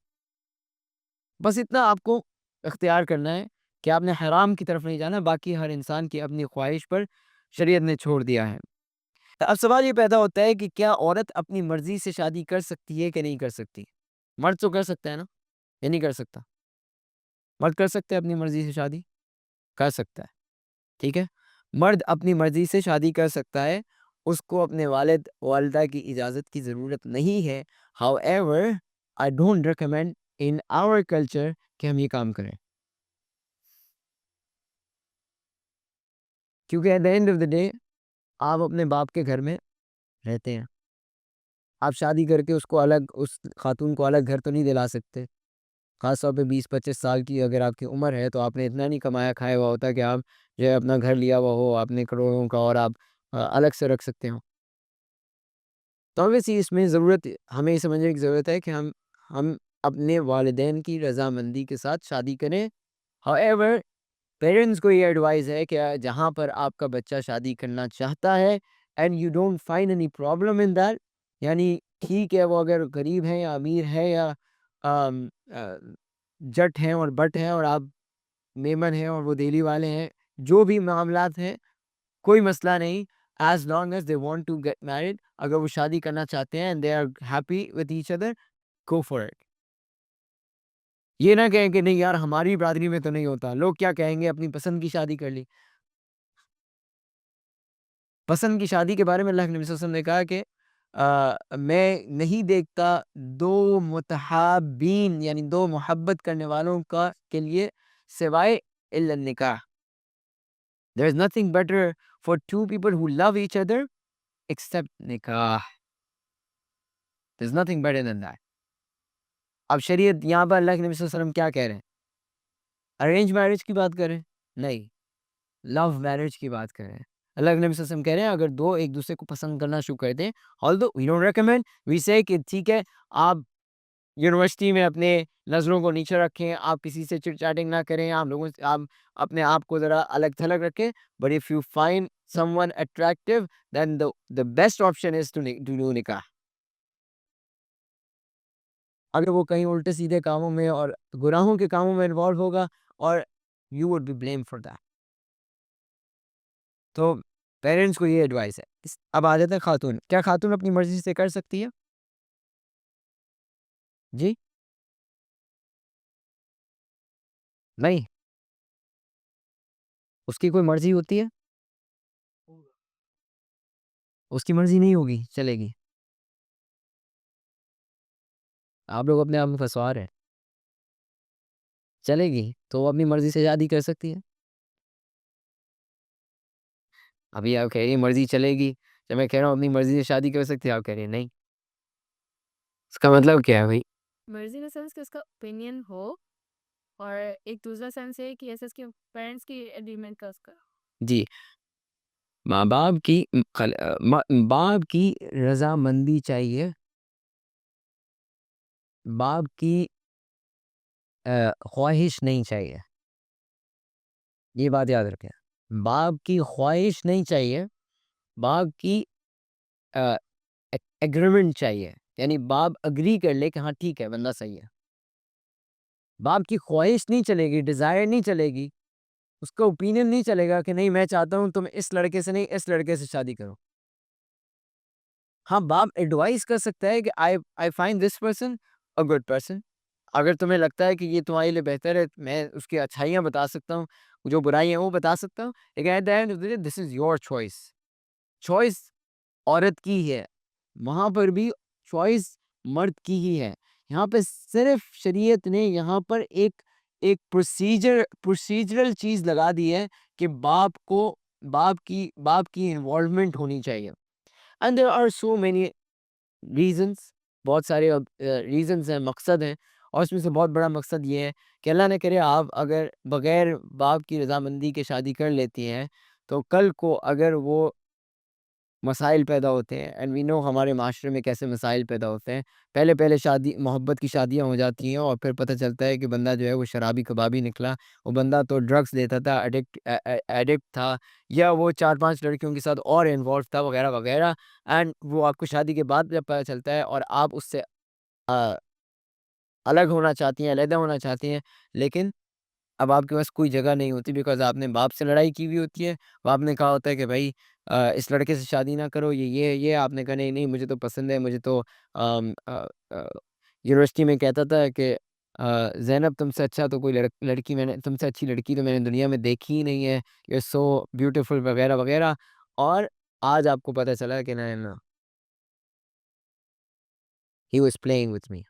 بس اتنا آپ کو اختیار کرنا ہے کہ آپ نے حرام کی طرف نہیں جانا، باقی ہر انسان کی اپنی خواہش پر شریعت نے چھوڑ دیا ہے. اب سوال یہ پیدا ہوتا ہے کہ کیا عورت اپنی مرضی سے شادی کر سکتی ہے کہ نہیں کر سکتی؟ مرد تو کر سکتا ہے نا، یا نہیں کر سکتا؟ مرد کر سکتے ہیں اپنی مرضی سے شادی؟ کر سکتا ہے. ٹھیک ہے، مرد اپنی مرضی سے شادی کر سکتا ہے، اس کو اپنے والد والدہ کی اجازت کی ضرورت نہیں ہے. However, I don't recommend in our culture کہ ہم یہ کام کریں، کیونکہ at the end of the day آپ اپنے باپ کے گھر میں رہتے ہیں. آپ شادی کر کے اس کو الگ، اس خاتون کو الگ گھر تو نہیں دلا سکتے. خاص طور پہ 20-25 سال کی اگر آپ کی عمر ہے تو آپ نے اتنا نہیں کمایا کھایا ہوا ہوتا کہ آپ جو ہے اپنا گھر لیا ہوا ہو آپ نے کروڑوں کا اور آپ الگ سے رکھ سکتے ہو. تو obviously اس میں ضرورت، ہمیں یہ سمجھنے کی ضرورت ہے کہ ہم اپنے والدین کی رضامندی کے ساتھ شادی کریں. However, پیرنٹس کو یہ ایڈوائز ہے کہ جہاں پر آپ کا بچہ شادی کرنا چاہتا ہے and you don't find any problem in that, یعنی ٹھیک ہے وہ اگر غریب ہیں یا امیر ہے یا جٹ ہیں اور بٹ ہیں اور آپ میمن ہیں اور وہ دہلی والے ہیں، جو بھی معاملات ہیں کوئی مسئلہ نہیں. As long as they want to get married, اگر وہ شادی کرنا چاہتے ہیں and they are happy with each other, go for it. یہ نہ کہیں کہ نہیں یار ہماری برادری میں تو نہیں ہوتا، لوگ کیا کہیں گے، اپنی پسند کی شادی کر لی. پسند کی شادی کے بارے میں اللہ کے نبی صلی اللہ علیہ وسلم نے کہا کہ میں نہیں دیکھتا دو متحابین یعنی دو محبت کرنے والوں کا کے لیے سوائے الا النکاح. There is nothing better for two people who love each other except نکاح. There is nothing better than that. اب شریعت یہاں پر اللہ کے نبی صلی اللہ علیہ وسلم کیا کہہ رہے ہیں؟ ارینج میرج کی بات کریں؟ نہیں، لو میرج کی بات کریں. اللہ کے نبی صلی اللہ علیہ وسلم کہہ رہے ہیں اگر دو ایک دوسرے کو پسند کرنا شروع کر دیں، although we don't recommend, we say کہ ٹھیک ہے آپ یونیورسٹی میں اپنے نظروں کو نیچے رکھیں، آپ کسی سے چٹ چیٹنگ نہ کریں، آپ لوگوں سے آپ اپنے آپ کو ذرا الگ تھلگ رکھیں. But if you find someone attractive, then the best option is to do نکاح. اگر وہ کہیں الٹے سیدھے کاموں میں اور گناہوں کے کاموں میں انوالو ہوگا اور you would be blamed for that. تو پیرنٹس کو یہ ایڈوائس ہے. اب آ جاتا ہے خاتون. کیا خاتون اپنی مرضی سے کر سکتی ہے؟ جی نہیں، اس کی کوئی مرضی ہوتی ہے؟ اس کی مرضی نہیں ہوگی، چلے گی. آپ لوگ اپنے آپ میں پھنسوا رہے ہیں. چلے گی تو وہ اپنی مرضی سے شادی کر سکتی ہے. ابھی آپ کہہ رہی ہیں مرضی چلے گی، جب میں کہہ رہا ہوں اپنی مرضی سے شادی کر سکتی ہے آپ کہہ رہی ہیں نہیں. اس کا مطلب کیا ہے بھائی؟ مرضی ان سینس کہ اس کا اوپینین ہو، اور ایک دوسرا سینس ہے کہ ایسے اس کے پیرنٹس کی اگریمنٹ کا اس کا. جی، ماں باپ کی رضامندی چاہیے، باپ کی خواہش نہیں چاہیے. یہ بات یاد رکھیں، باپ کی خواہش نہیں چاہیے، باپ کی ایگریمنٹ چاہیے. یعنی باپ اگری کر لے کہ ہاں ٹھیک ہے بندہ صحیح ہے. باپ کی خواہش نہیں چلے گی، ڈیزائر نہیں چلے گی، اس کا اوپینین نہیں چلے گا کہ نہیں میں چاہتا ہوں تم اس لڑکے سے نہیں اس لڑکے سے شادی کرو. ہاں باپ ایڈوائز کر سکتا ہے کہ I find this person a good person. اگر تمہیں لگتا ہے کہ یہ تمہارے لیے بہتر ہے، میں اس کی اچھائیاں بتا سکتا ہوں، جو برائی ہیں وہ بتا سکتا ہوں، لیکن at the end of the day, this is your choice. Choice عورت کی ہے، وہاں پر بھی چوائس مرد کی ہی ہے. یہاں پہ صرف شریعت نے یہاں پر ایک پروسیجرل چیز لگا دی ہے کہ باپ کو باپ کی انوالومنٹ ہونی چاہیے. And there are so many reasons, بہت سارے ریزنس ہیں، مقصد ہیں، اور اس میں سے بہت بڑا مقصد یہ ہے کہ اللہ نہ کرے آپ اگر بغیر باپ کی رضامندی کے شادی کر لیتی ہیں تو کل کو اگر وہ مسائل پیدا ہوتے ہیں، اینڈ وی نو ہمارے معاشرے میں کیسے مسائل پیدا ہوتے ہیں. پہلے شادی محبت کی شادیاں ہو جاتی ہیں اور پھر پتہ چلتا ہے کہ بندہ جو ہے وہ شرابی کبابی نکلا، وہ بندہ تو ڈرگس دیتا تھا، ایڈکٹ تھا، یا وہ 4-5 لڑکیوں کے ساتھ اور انوالو تھا وغیرہ وغیرہ. اینڈ وہ آپ کو شادی کے بعد جب پتہ چلتا ہے اور آپ اس سے الگ ہونا چاہتی ہیں، علیحدہ ہونا چاہتی ہیں، لیکن اب آپ کے پاس کوئی جگہ نہیں ہوتی، بیکاز آپ نے باپ سے لڑائی کی ہوئی ہوتی ہے. باپ نے کہا ہوتا ہے کہ بھائی اس لڑکے سے شادی نہ کرو، یہ آپ نے کہا نہیں نہیں مجھے تو پسند ہے، مجھے تو یونیورسٹی میں کہتا تھا کہ زینب تم سے اچھا تو کوئی لڑکی میں نے، تم سے اچھی لڑکی تو میں نے دنیا میں دیکھی ہی نہیں ہے، یو سو بیوٹیفل وغیرہ وغیرہ. اور آج آپ کو پتہ چلا کہ نہ he was playing with me.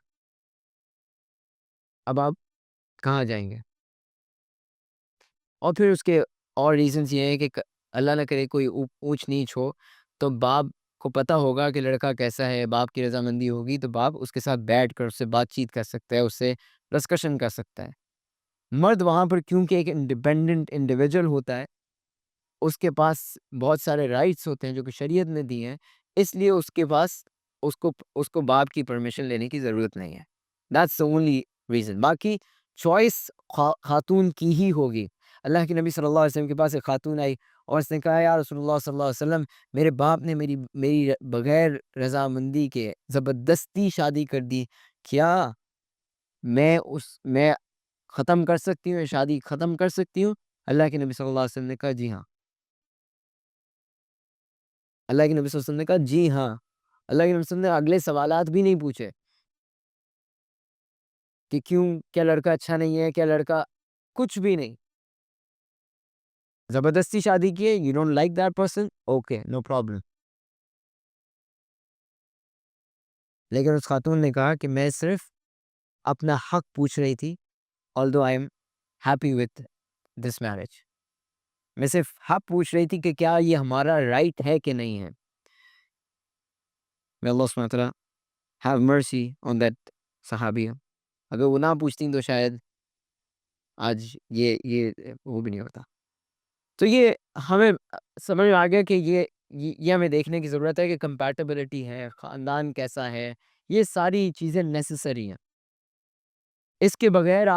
اب آپ کہاں جائیں گے؟ اور پھر اس کے اور ریزنس یہ ہیں کہ اللہ نہ کرے کوئی اونچ نیچ ہو تو باپ کو پتہ ہوگا کہ لڑکا کیسا ہے، باپ کی رضامندی ہوگی تو باپ اس کے ساتھ بیٹھ کر اس سے بات چیت کر سکتا ہے، اس سے ڈسکشن کر سکتا ہے. مرد وہاں پر کیونکہ ایک انڈیپینڈنٹ انڈیویجول ہوتا ہے، اس کے پاس بہت سارے رائٹس ہوتے ہیں جو کہ شریعت نے دی ہیں، اس لیے اس کے پاس اس کو باپ کی پرمیشن لینے کی ضرورت نہیں ہے. That's the only reason. باقی چوائس خاتون کی ہی ہوگی. اللہ کے نبی صلی اللہ علیہ وسلم کے پاس ایک خاتون آئی اور اس نے کہا یا رسول اللہ صلی اللہ علیہ وسلم میرے باپ نے میری بغیر رضامندی کے زبردستی شادی کر دی، کیا میں ختم کر سکتی ہوں، شادی ختم کر سکتی ہوں؟ اللہ کے نبی صلی اللہ علیہ وسلم نے کہا جی ہاں. اللہ کے نبی صلی اللہ علیہ وسلم نے کہا جی ہاں. اللہ کے نبی صلی اللہ علیہ وسلم نے اگلے سوالات بھی نہیں پوچھے کہ کیوں، کیا لڑکا اچھا نہیں ہے، کیا لڑکا، کچھ بھی نہیں. زبردستی شادی کی ہے، you don't like that person, okay no problem. لیکن اس خاتون نے کہا کہ میں صرف اپنا حق پوچھ رہی تھی، although I am happy with this marriage. میں صرف حق پوچھ رہی تھی کہ کیا یہ ہمارا رائٹ ہے کہ نہیں ہے. May Allah subhanahu wa ta'ala have mercy on that صحابیہ. اگر وہ نہ پوچھتی تو شاید آج یہ وہ بھی نہیں ہوتا. تو یہ ہمیں سمجھ میں آ گیا کہ یہ ہمیں دیکھنے کی ضرورت ہے کہ کمپیٹیبلٹی ہے، خاندان کیسا ہے، یہ ساری چیزیں نیسسری ہیں. اس کے بغیر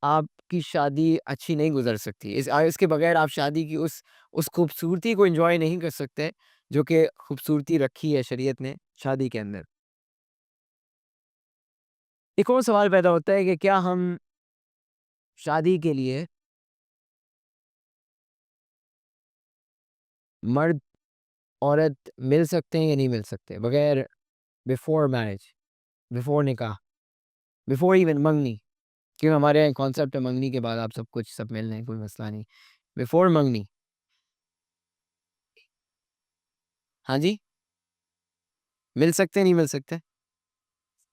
آپ کی شادی اچھی نہیں گزر سکتی. اس کے بغیر آپ شادی کی اس خوبصورتی کو انجوائے نہیں کر سکتے جو کہ خوبصورتی رکھی ہے شریعت نے شادی کے اندر. ایک اور سوال پیدا ہوتا ہے کہ کیا ہم شادی کے لیے مرد عورت مل سکتے ہیں یا نہیں مل سکتے بغیر بیفور میرج، بیفور نکاح، بیفور ایون منگنی؟ کیوں ہمارے یہاں کانسیپٹ ہے منگنی کے بعد آپ سب مل لیں، کوئی مسئلہ نہیں. بیفور منگنی ہاں جی مل سکتے نہیں مل سکتے؟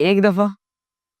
ایک دفعہ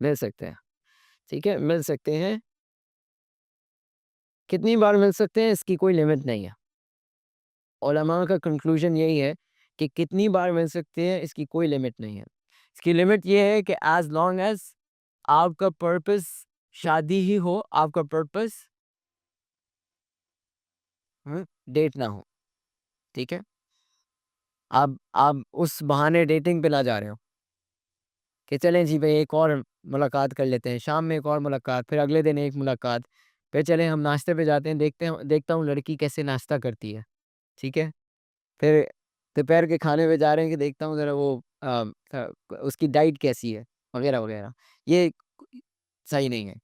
مل سکتے ہیں، ٹھیک ہے مل سکتے ہیں. کتنی بار مل سکتے ہیں اس کی کوئی لمٹ نہیں ہے. علماء کا کنکلوژن یہی ہے کہ کتنی بار مل سکتے ہیں اس کی کوئی لمٹ نہیں ہے. اس کی لمٹ یہ ہے کہ ایز لانگ ایز آپ کا پرپس شادی ہی ہو، آپ کا پرپس ڈیٹ نہ ہو. ٹھیک ہے، آپ اس بہانے ڈیٹنگ پہ نہ جا رہے ہو کہ چلیں جی بھائی ایک اور ملاقات کر لیتے ہیں، شام میں ایک اور ملاقات، پھر اگلے دن ایک ملاقات، پھر چلیں ہم ناشتے پہ جاتے ہیں، دیکھتا ہوں لڑکی کیسے ناشتہ کرتی ہے. ٹھیک ہے، پھر دوپہر کے کھانے پہ جا رہے ہیں کہ دیکھتا ہوں ذرا وہ اس کی ڈائٹ کیسی ہے وغیرہ وغیرہ. یہ صحیح نہیں ہے.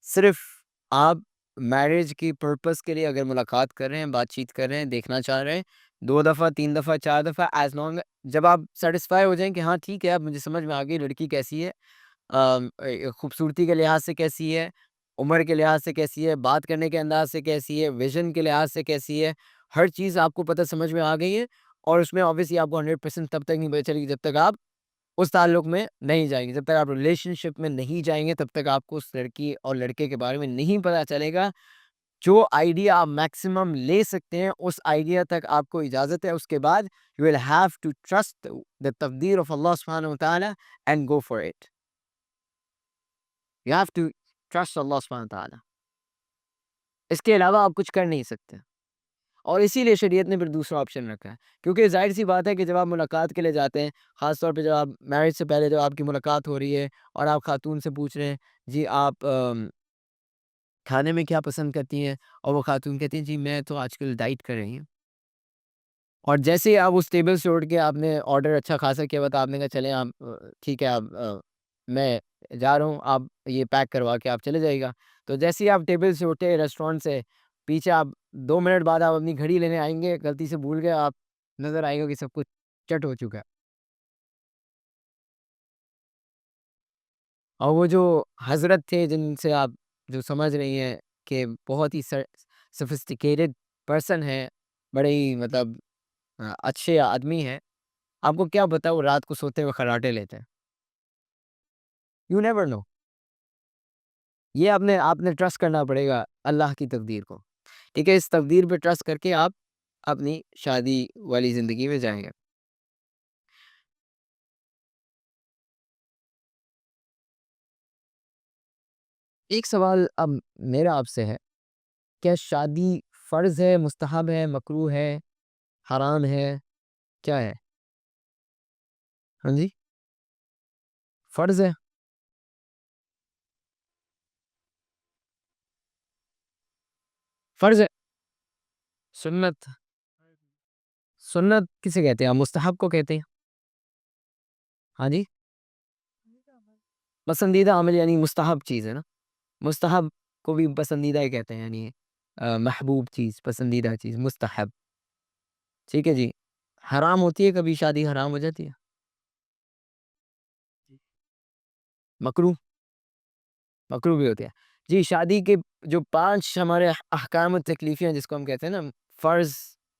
صرف آپ میرج کی پرپس کے لیے اگر ملاقات کر رہے ہیں، بات چیت کر رہے ہیں، دیکھنا چاہ رہے ہیں 2 دفعہ 3 دفعہ 4 دفعہ، ایز لانگ جب آپ سیٹسفائی ہو جائیں کہ ہاں ٹھیک ہے اب مجھے سمجھ میں آ گئی لڑکی کیسی ہے، خوبصورتی کے لحاظ سے کیسی ہے، عمر کے لحاظ سے کیسی ہے، بات کرنے کے انداز سے کیسی ہے، ویژن کے لحاظ سے کیسی ہے، ہر چیز آپ کو پتہ سمجھ میں آ گئی ہے. اور اس میں obviously آپ کو 100% تب تک نہیں پتہ چلے گی جب تک آپ اس تعلق میں نہیں جائیں گے. جب تک آپ ریلیشن شپ میں نہیں جائیں گے تب تک آپ کو اس لڑکی اور لڑکے کے بارے میں نہیں پتہ چلے گا. جو آئیڈیا آپ میکسیمم لے سکتے ہیں اس آئیڈیا تک آپ کو اجازت ہے. اس کے بعد you will have to trust the تقدیر of Allah سبحانہ و تعالیٰ and go for it. You have to trust Allah سبحانہ و تعالیٰ. اس کے علاوہ آپ کچھ کر نہیں سکتے. اور اسی لیے شریعت نے پھر دوسرا آپشن رکھا ہے, کیونکہ ظاہر سی بات ہے کہ جب آپ ملاقات کے لیے جاتے ہیں, خاص طور پہ جب آپ میرج سے پہلے جب آپ کی ملاقات ہو رہی ہے اور آپ خاتون سے پوچھ رہے ہیں جی آپ کھانے میں کیا پسند کرتی ہیں, اور وہ خاتون کہتی ہیں جی میں تو آج کل ڈائٹ کر رہی ہوں, اور جیسے ہی آپ اس ٹیبل سے اٹھ کے آپ نے آرڈر اچھا خاصا کیا ہوا تو آپ نے کہا چلیں آپ ٹھیک ہے آپ میں جا رہا ہوں, آپ یہ پیک کروا کے آپ چلے جائے گا. تو جیسے ہی آپ ٹیبل سے اٹھے ریسٹورینٹ سے, پیچھے آپ 2 منٹ بعد آپ اپنی گھڑی لینے آئیں گے, غلطی سے بھول گئے, آپ نظر آئے گا کہ سب کچھ چٹ ہو چکا ہے. اور وہ جو حضرت تھے جن سے آپ جو سمجھ رہی ہیں کہ بہت ہی سفسٹیکیٹڈ پرسن ہے, بڑے ہی مطلب اچھے آدمی ہیں, آپ کو کیا پتا وہ رات کو سوتے ہوئے خراٹے لیتے ہیں. You never know. یہ آپ نے ٹرسٹ کرنا پڑے گا اللہ کی تقدیر کو. ٹھیک ہے, اس تقدیر پہ ٹرسٹ کر کے آپ اپنی شادی والی زندگی میں جائیں گے. ایک سوال اب میرا آپ سے ہے, کیا شادی فرض ہے, مستحب ہے, مکروہ ہے, حرام ہے, کیا ہے؟ ہاں جی, فرض ہے. فرض ہے. سنت. سنت کسے کہتے ہیں؟ آپ مستحب کو کہتے ہیں. ہاں جی, پسندیدہ عمل یعنی مستحب چیز ہے نا, مستحب کو بھی پسندیدہ ہی کہتے ہیں, یعنی محبوب چیز, پسندیدہ چیز, مستحب. ٹھیک ہے جی. حرام ہوتی ہے کبھی شادی, حرام ہو جاتی ہے. مکروہ. مکروہ بھی ہوتی ہے جی. شادی کے جو 5 ہمارے احکام و تکلیفیں ہیں جس کو ہم کہتے ہیں نا, فرض,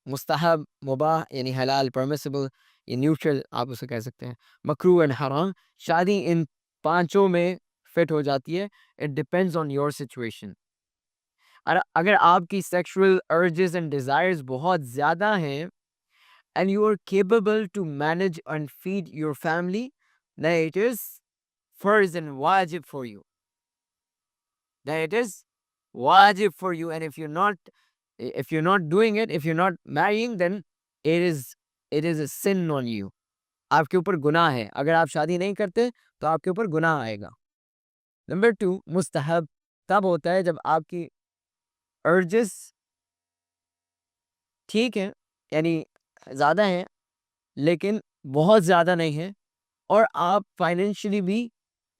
مستحب, مباح یعنی حلال, پرمیسیبل, یہ نیوٹرل آپ اسے کہہ سکتے ہیں, مکروہ اینڈ حرام, شادی ان 5 میں فٹ ہو جاتی ہے. It depends on your situation. اگر آپ کی سیکشول ارجز اینڈ ڈیزائرز بہت زیادہ ہیں and you are capable to manage and feed your family, then it is فرض and wajib for you. Then it is wajib for you, and if you're not doing it, if you're not marrying, then it is a sin on you. آپ کے اوپر گناہ ہے. اگر آپ شادی نہیں کرتے تو آپ کے اوپر گناہ آئے گا. نمبر 2, مستحب تب ہوتا ہے جب آپ کی ارجز ٹھیک ہیں, یعنی زیادہ ہیں لیکن بہت زیادہ نہیں ہیں, اور آپ فائنینشلی بھی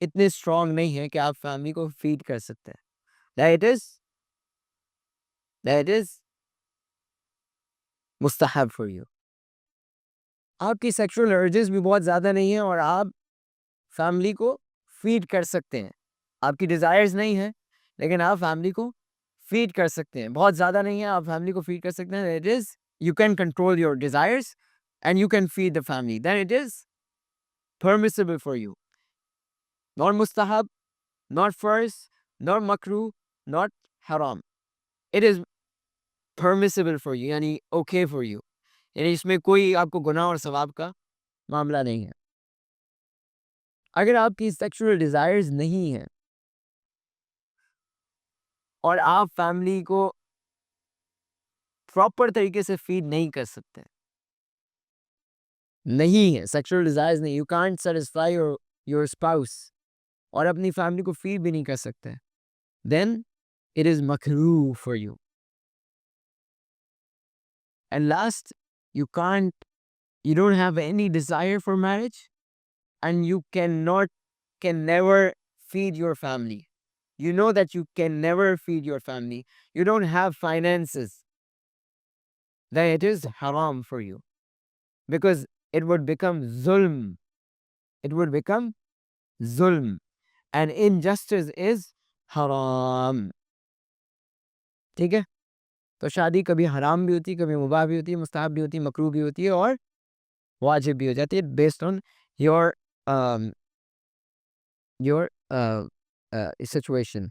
اتنے اسٹرانگ نہیں ہیں کہ آپ فیملی کو فیڈ کر سکتے ہیں. That is مستحب for you. آپ کی سیکشول ارجز بھی بہت زیادہ نہیں ہیں اور آپ فیملی کو فیڈ کر سکتے ہیں. آپ کی ڈیزائرز نہیں ہیں لیکن آپ فیملی کو فیڈ کر سکتے ہیں. بہت زیادہ نہیں ہیں, آپ فیملی کو فیڈ کر سکتے ہیں. That is you can control your desires and you can feed the family. Then it is permissible for you. Not mustahab, not فرض, not makruh, not haram. It is permissible for you, یعنی okay for you. یعنی اس میں کوئی آپ کو گناہ اور ثواب کا معاملہ نہیں ہے. اگر آپ کی سیکشول ڈیزائرز نہیں ہیں اور آپ فیملی کو پراپر طریقے سے فیڈ نہیں کر سکتے, نہیں ہے سیکشول ڈیزائرز نہیں, you can't satisfy your spouse, اور اپنی فیملی کو فیڈ بھی نہیں کر سکتے, then it is makruh for you. And last, you don't have any desire for marriage, and you can never feed your family. You know that you can never feed your family. You don't have finances. Then it is haram for you. Because it would become zulm. It would become zulm. And injustice is haram. ٹھیک ہے, تو شادی کبھی حرام بھی ہوتی ہے, کبھی مباح بھی ہوتی ہے, مستحب بھی ہوتی ہے, مکروہ بھی ہوتی ہے, اور واجب بھی ہو جاتی ہے, based on your um, your situation.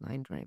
9:25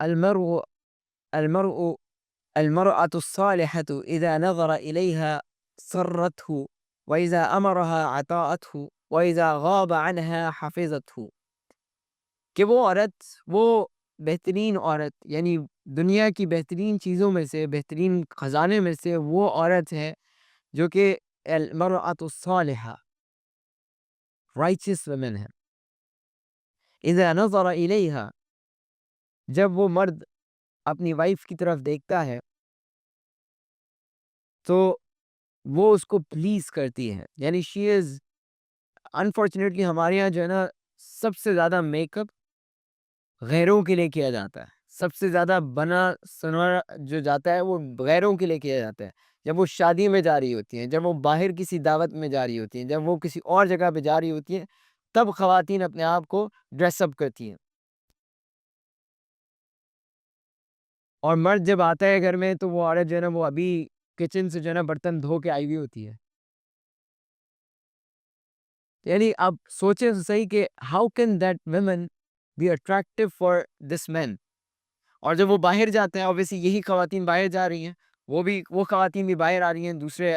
المرء المرء المرأة الصالحة إذا نظر إليها سرته وإذا أمرها أطاعته وإذا غاب عنها حفظته کہ وہ عورت وہ بہترین عورت یعنی دنیا کی بہترین چیزوں میں سے بہترین خزانے میں سے وہ عورت ہے جو کہ المرأة الصالحة righteous women ہے. اذا نظر الیہا جب وہ مرد اپنی وائف کی طرف دیکھتا ہے تو وہ اس کو پلیز کرتی ہے. یعنی شی از انفارچونیٹلی ہمارے یہاں جو ہے نا سب سے زیادہ میک اپ غیروں کے لیے کیا جاتا ہے. سب سے زیادہ بنا سنورا جو جاتا ہے وہ غیروں کے لیے کیا جاتا ہے. جب وہ شادی میں جا رہی ہوتی ہیں، جب وہ باہر کسی دعوت میں جا رہی ہوتی ہیں، جب وہ کسی اور جگہ پہ جا رہی ہوتی ہیں، تب خواتین اپنے آپ کو ڈریس اپ کرتی ہیں. اور مرد جب آتا ہے گھر میں تو وہ عورت جو ہے نا وہ ابھی کچن سے جو ہے نا برتن دھو کے آئی ہوئی ہوتی ہے. یعنی آپ سوچیں تو صحیح کہ how can that women be attractive for this men. اور جب وہ باہر جاتے ہیں obviously یہی خواتین باہر جا رہی ہیں، وہ خواتین بھی باہر آ رہی ہیں، دوسرے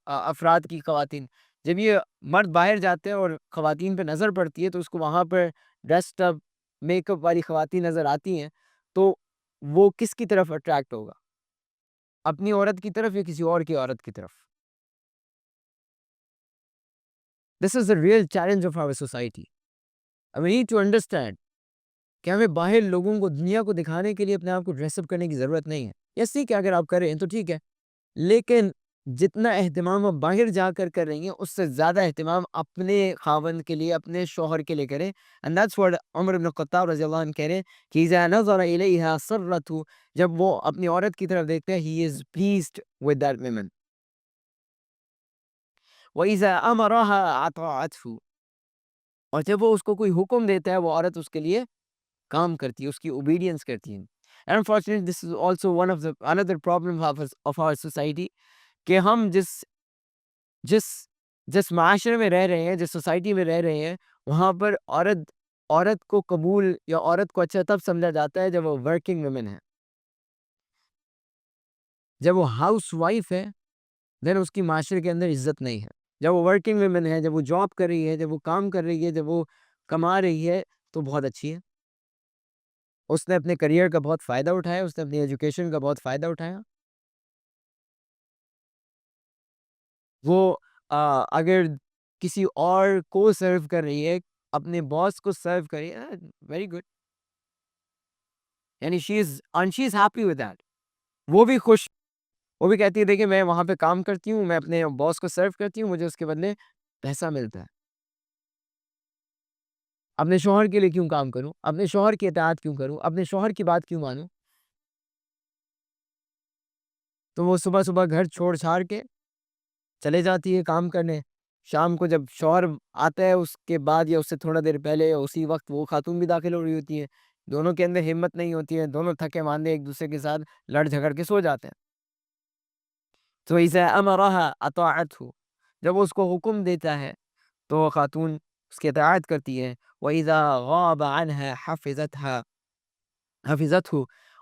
افراد کی خواتین. جب یہ مرد باہر جاتے ہیں اور خواتین پہ نظر پڑتی ہے تو اس کو وہاں پر ڈریسڈ اپ میک اپ والی خواتین نظر آتی ہیں تو وہ کس کی طرف اٹریکٹ ہوگا؟ اپنی عورت کی طرف یا کسی اور کی عورت کی طرف؟ دس از the real challenge of our society. We need to understand کہ ہمیں باہر لوگوں کو دنیا کو دکھانے کے لیے اپنے آپ کو ڈریس اپ کرنے کی ضرورت نہیں ہے. یس ٹھیک ہے اگر آپ کر رہے ہیں تو ٹھیک ہے، لیکن جتنا اہتمام آپ باہر جا کر رہی ہیں اس سے زیادہ اہتمام اپنے خاوند کے لیے اپنے شوہر کے لیے کریں. and that's what عمر بن الخطاب رضی اللہ عنہ کہہ رہے ہیں کہ اذا نظر الیہا سرته جب وہ اپنی عورت کی طرف دیکھتے ہیں he is pleased with that woman. وَإِذَا أَمَرَهَا أَطَاعَتْهُ اور جب وہ اس کو کوئی حکم دیتا ہے وہ عورت اس کے لیے کام کرتی ہے، اس کی اوبیڈینس کرتی ہے. And unfortunately this is also one of the another problem of our society کہ ہم جس جس معاشرے میں رہ رہے ہیں، جس سوسائٹی میں رہ رہے ہیں، وہاں پر عورت کو قبول یا عورت کو اچھا تب سمجھا جاتا ہے جب وہ ورکنگ ویمن ہے. جب وہ ہاؤس وائف ہے دین اس کی معاشرے کے اندر عزت نہیں ہے. جب وہ ورکنگ ویمن ہے، جب وہ جاب کر رہی ہے، جب وہ کام کر رہی ہے، جب وہ کما رہی ہے تو بہت اچھی ہے. اس نے اپنے کریئر کا بہت فائدہ اٹھایا، اس نے اپنی ایجوکیشن کا بہت فائدہ اٹھایا. وہ اگر کسی اور کو سرو کر رہی ہے، اپنے باس کو سرو کر رہی ہے، ویری گڈ. یعنی شی از ہیپی ود دیٹ. وہ بھی خوش، وہ بھی کہتی ہے دیکھیں میں وہاں پہ کام کرتی ہوں، میں اپنے باس کو سرو کرتی ہوں، مجھے اس کے بدلے پیسہ ملتا ہے. اپنے شوہر کے لیے کیوں کام کروں؟ اپنے شوہر کی اطاعت کیوں کروں؟ اپنے شوہر کی بات کیوں مانوں؟ تو وہ صبح صبح گھر چھوڑ چھاڑ کے چلے جاتی ہے کام کرنے. شام کو جب شوہر آتا ہے اس کے بعد یا اس سے تھوڑا دیر پہلے یا اسی وقت وہ خاتون بھی داخل ہو رہی ہوتی ہے. دونوں کے اندر ہمت نہیں ہوتی ہے، دونوں تھکے ماندے ایک دوسرے کے ساتھ لڑ جھگڑ کے سو جاتے ہیں. تو اذا امرها اطاعته جب وہ اس کو حکم دیتا ہے تو وہ خاتون اس کی اطاعت کرتی ہے. واذا غاب عنها حفظته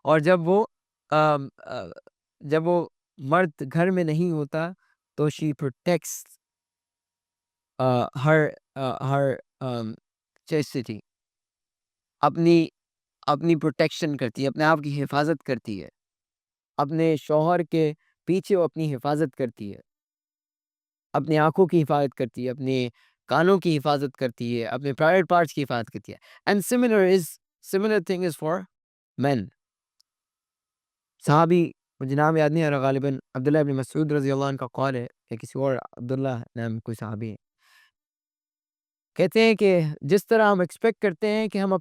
اور آم، آ، جب وہ مرد گھر میں نہیں ہوتا تو she protects her chastity اپنی پروٹیکشن کرتی ہے، اپنے آپ کی حفاظت کرتی ہے. اپنے شوہر کے پیچھے وہ اپنی حفاظت کرتی ہے. اپنی آنکھوں کی حفاظت کرتی ہے، اپنے کانوں کی حفاظت کرتی ہے، اپنے پرائیویٹ پارٹس کی حفاظت کرتی ہے. And similar thing is for men. صحابی مجھے نام یاد نہیں آ رہا، غالباً عبداللہ ابن مسعود رضی اللہ عنہ کا قول ہے یا کسی اور عبداللہ نام کوئی صحابی ہے، کہتے ہیں کہ جس طرح ہم ایکسپیکٹ کرتے ہیں کہ ہم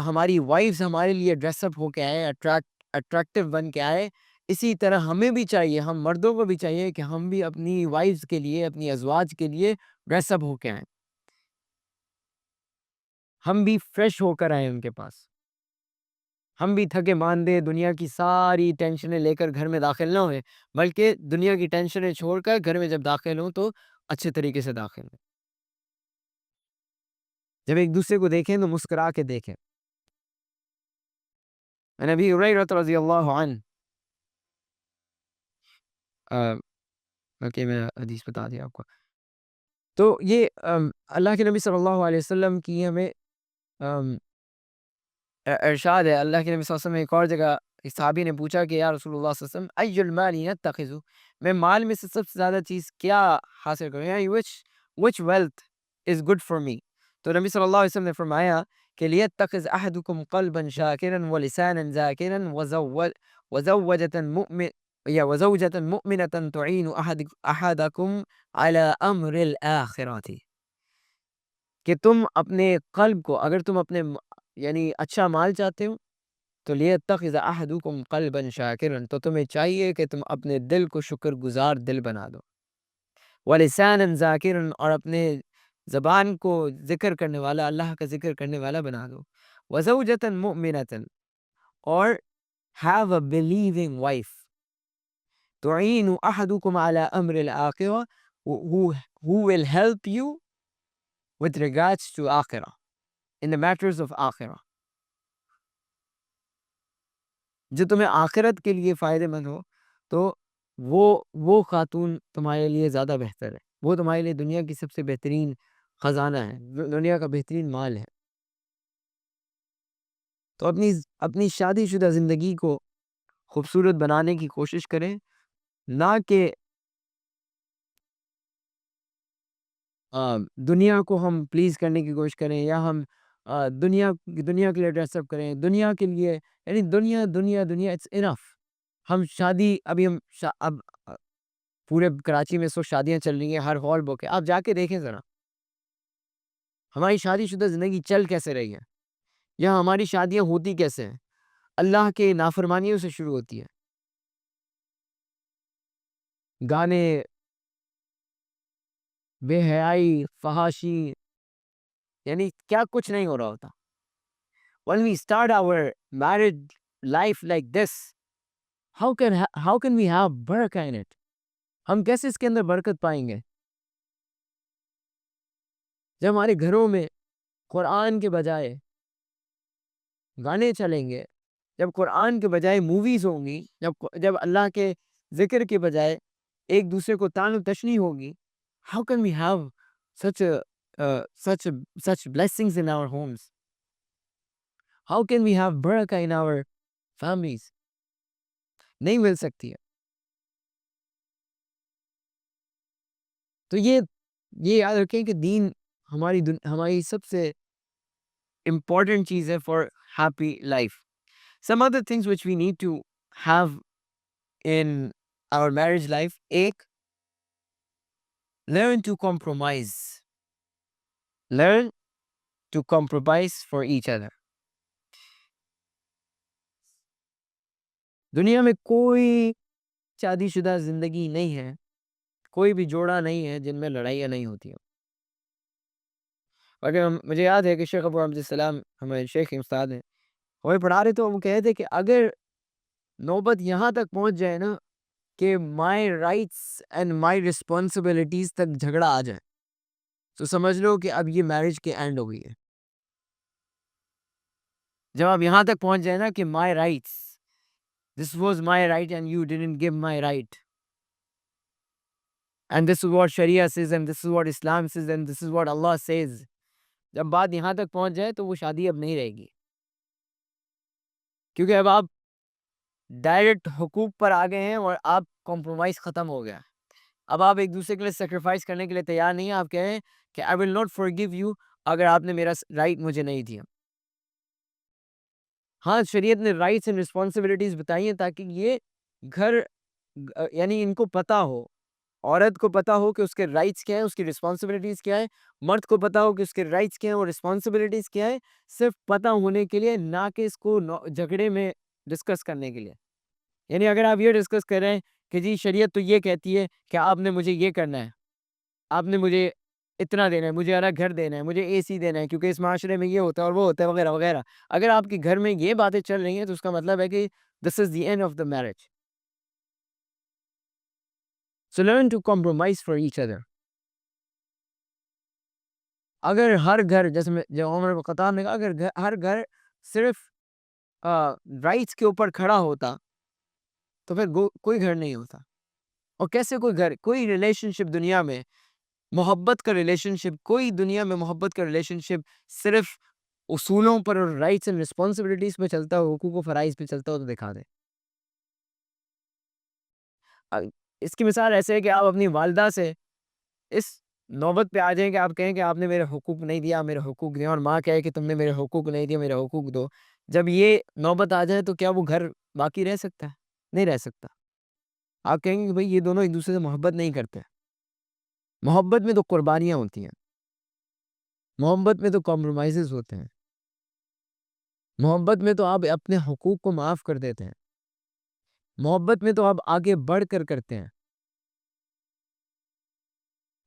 ہماری وائفز ہمارے لیے ڈریس اپ ہو کے آئے، اٹریکٹیو بن کے آئے، اسی طرح ہمیں بھی چاہیے، ہم مردوں کو بھی چاہیے کہ ہم بھی اپنی وائفز کے لیے، اپنی ازواج کے لیے ڈریس اپ ہو کے آئیں، ہم بھی فریش ہو کر آئیں ان کے پاس، ہم بھی تھکے ماندے دنیا کی ساری ٹینشنیں لے کر گھر میں داخل نہ ہوئے، بلکہ دنیا کی ٹینشنیں چھوڑ کر گھر میں جب داخل ہوں تو اچھے طریقے سے داخل ہوں، جب ایک دوسرے کو دیکھیں تو مسکرا کے دیکھیں. نبی ہریرہ رضی اللہ عنہ، اوکے میں حدیث بتا دیا آپ کو. تو یہ اللہ کے نبی صلی اللہ علیہ وسلم کی ہمیں ارشاد ہے. اللہ کے نبی صلی اللہ علیہ وسلم ایک اور جگہ ایک صحابی نے پوچھا کہ یا رسول اللہ صلی اللہ علیہ وسلم ای المال نتخذ، میں مال میں سے سب سے زیادہ چیز کیا حاصل کروں، یعنی which wealth is good for me. تو نبی صلی اللہ علیہ وسلم نے فرمایا کہ لیتخذ احدکم قلبا شاکرا ولسانا ذاکرا وزوجة مؤمن یا وزوجة مؤمنة تعین احدکم علی امر الآخرۃ، کہ تم اپنے قلب کو، اگر تم اپنے یعنی اچھا مال چاہتے ہو تو لیتخذ احدکم قلبا شاکرا، تو تمہیں چاہیے کہ تم اپنے دل کو شکر گزار دل بنا دو، ولسانا ذاکرا، اور اپنے زبان کو ذکر کرنے والا، اللہ کا ذکر کرنے والا بنا دو، وزوجة مؤمنة، اور have a believing wife، تعین احدکم علی امر الآخرہ، who will help you with regards to آخرہ، in the matters of آخرہ، جو تمہیں آخرت کے لیے فائدہ مند ہو، تو وہ خاتون تمہارے لیے زیادہ بہتر ہے، وہ تمہارے لیے دنیا کی سب سے بہترین خزانہ ہے، دنیا کا بہترین مال ہے. تو اپنی شادی شدہ زندگی کو خوبصورت بنانے کی کوشش کریں، نہ کہ دنیا کو ہم پلیز کرنے کی کوشش کریں، یا ہم دنیا کے لیے ڈریس اپ کریں، دنیا کے لیے، یعنی دنیا دنیا دنیا اٹس انف. ہم شادی ابھی اب پورے کراچی میں سو شادیاں چل رہی ہیں، ہر ہال بک ہے، آپ جا کے دیکھیں ذرا ہماری شادی شدہ زندگی چل کیسے رہی ہے، یا ہماری شادیاں ہوتی کیسے ہیں، اللہ کے نافرمانیوں سے شروع ہوتی ہے، گانے، بے حیائی، فحاشی، یعنی کیا کچھ نہیں ہو رہا ہوتا. When we start our married life like this, how can we have barakah in it? ہم کیسے اس کے اندر برکت پائیں گے؟ جب ہمارے گھروں میں قرآن کے بجائے گانے چلیں گے، جب قرآن کے بجائے موویز ہوں گی، جب اللہ کے ذکر کے بجائے ایک دوسرے کو طعن و تشنیع ہوگی، how can we have such such blessings in our homes? How can we have barakah in our families? نہیں مل سکتی ہے. تو یہ یاد رکھیں کہ دین ہماری سب سے امپورٹنٹ چیز ہے for happy life. Some other things which we need to have in our marriage life: ایک، learn to compromise. Learn to compromise for each other. دنیا میں کوئی شادی شدہ زندگی نہیں ہے، کوئی بھی جوڑا نہیں ہے جن میں لڑائیاں نہیں ہوتی ہیں. اگر مجھے یاد ہے کہ شیخ ابو عبد السلام ہمارے شیخ استاد ہیں، وہ پڑھا رہے تو وہ کہتے تھے کہ اگر نوبت یہاں تک پہنچ جائے نا کہ my rights and my responsibilities تک جھگڑا آ جائے، تو سمجھ لو کہ اب یہ میرج کے اینڈ ہو گئی ہے. جب آپ یہاں تک پہنچ جائے نا کہ my rights, this was my right and you didn't give my right, and this is what sharia says, and this is what Islam says, and this is what Allah says, جب بات یہاں تک پہنچ جائے تو وہ شادی اب نہیں رہے گی، کیونکہ اب آپ ڈائریکٹ حقوق پر آ گئے ہیں اور آپ کمپرومائز ختم ہو گیا. اب آپ ایک دوسرے کے لیے سیکریفائس کرنے کے لیے تیار نہیں ہیں. آپ کہیں کہ آئی ول ناٹ فارگیو یو اگر آپ نے میرا رائٹ مجھے نہیں دیا. ہاں شریعت نے رائٹس اینڈ رسپانسبلٹیز بتائی ہیں تاکہ یہ گھر یعنی ان کو پتا ہو, عورت کو پتا ہو کہ اس کے رائٹس کیا ہیں, اس کی رسپانسبلٹیز کیا ہے, مرد کو پتا ہو کہ اس کے رائٹس کیا ہیں اور رسپانسبلٹیز کیا ہے, صرف پتا ہونے کے لیے, نہ کہ اس کو جھگڑے میں ڈسکس کرنے کے لیے. یعنی اگر آپ یہ ڈسکس کر رہے ہیں کہ جی شریعت تو یہ کہتی ہے کہ آپ نے مجھے یہ کرنا ہے, آپ نے مجھے اتنا دینا ہے, مجھے الگ گھر دینا ہے, مجھے اے سی دینا ہے کیونکہ اس معاشرے میں یہ ہوتا ہے اور وہ ہوتا ہے وغیرہ وغیرہ. اگر آپ کے گھر میں یہ باتیں چل رہی ہیں تو اس کا مطلب ہے کہ this is the end of the marriage. So learn to compromise for each other. اگر ہر گھر جیسے جو عمر بن خطاب نے کہا, اگر ہر گھر صرف رائٹس کے اوپر کھڑا ہوتا تو پھر کوئی گھر نہیں ہوتا. اور کیسے کوئی گھر, کوئی ریلیشن شپ دنیا میں, محبت کا ریلیشن شپ, کوئی دنیا میں محبت کا ریلیشن شپ صرف اصولوں پر اور رائٹس اینڈ رسپانسبلٹیز پہ چلتا ہو, حقوق و فرائض پہ چلتا ہو تو دکھا دے. اس کی مثال ایسے ہے کہ آپ اپنی والدہ سے اس نوبت پہ آ جائیں کہ آپ کہیں کہ آپ نے میرے حقوق نہیں دیا, میرے حقوق دیا, اور ماں کہے کہ تم نے میرے حقوق نہیں دیا, میرے حقوق دو. جب یہ نوبت آ جائے تو کیا وہ گھر باقی رہ سکتا ہے؟ نہیں رہ سکتا. آپ کہیں گے کہ بھئی یہ دونوں ایک دوسرے سے محبت نہیں کرتے. محبت میں تو قربانیاں ہوتی ہیں, محبت میں تو کمپرومائزز ہوتے ہیں, محبت میں تو آپ اپنے حقوق کو معاف کر دیتے ہیں, محبت میں تو آپ آگے بڑھ کر کرتے ہیں,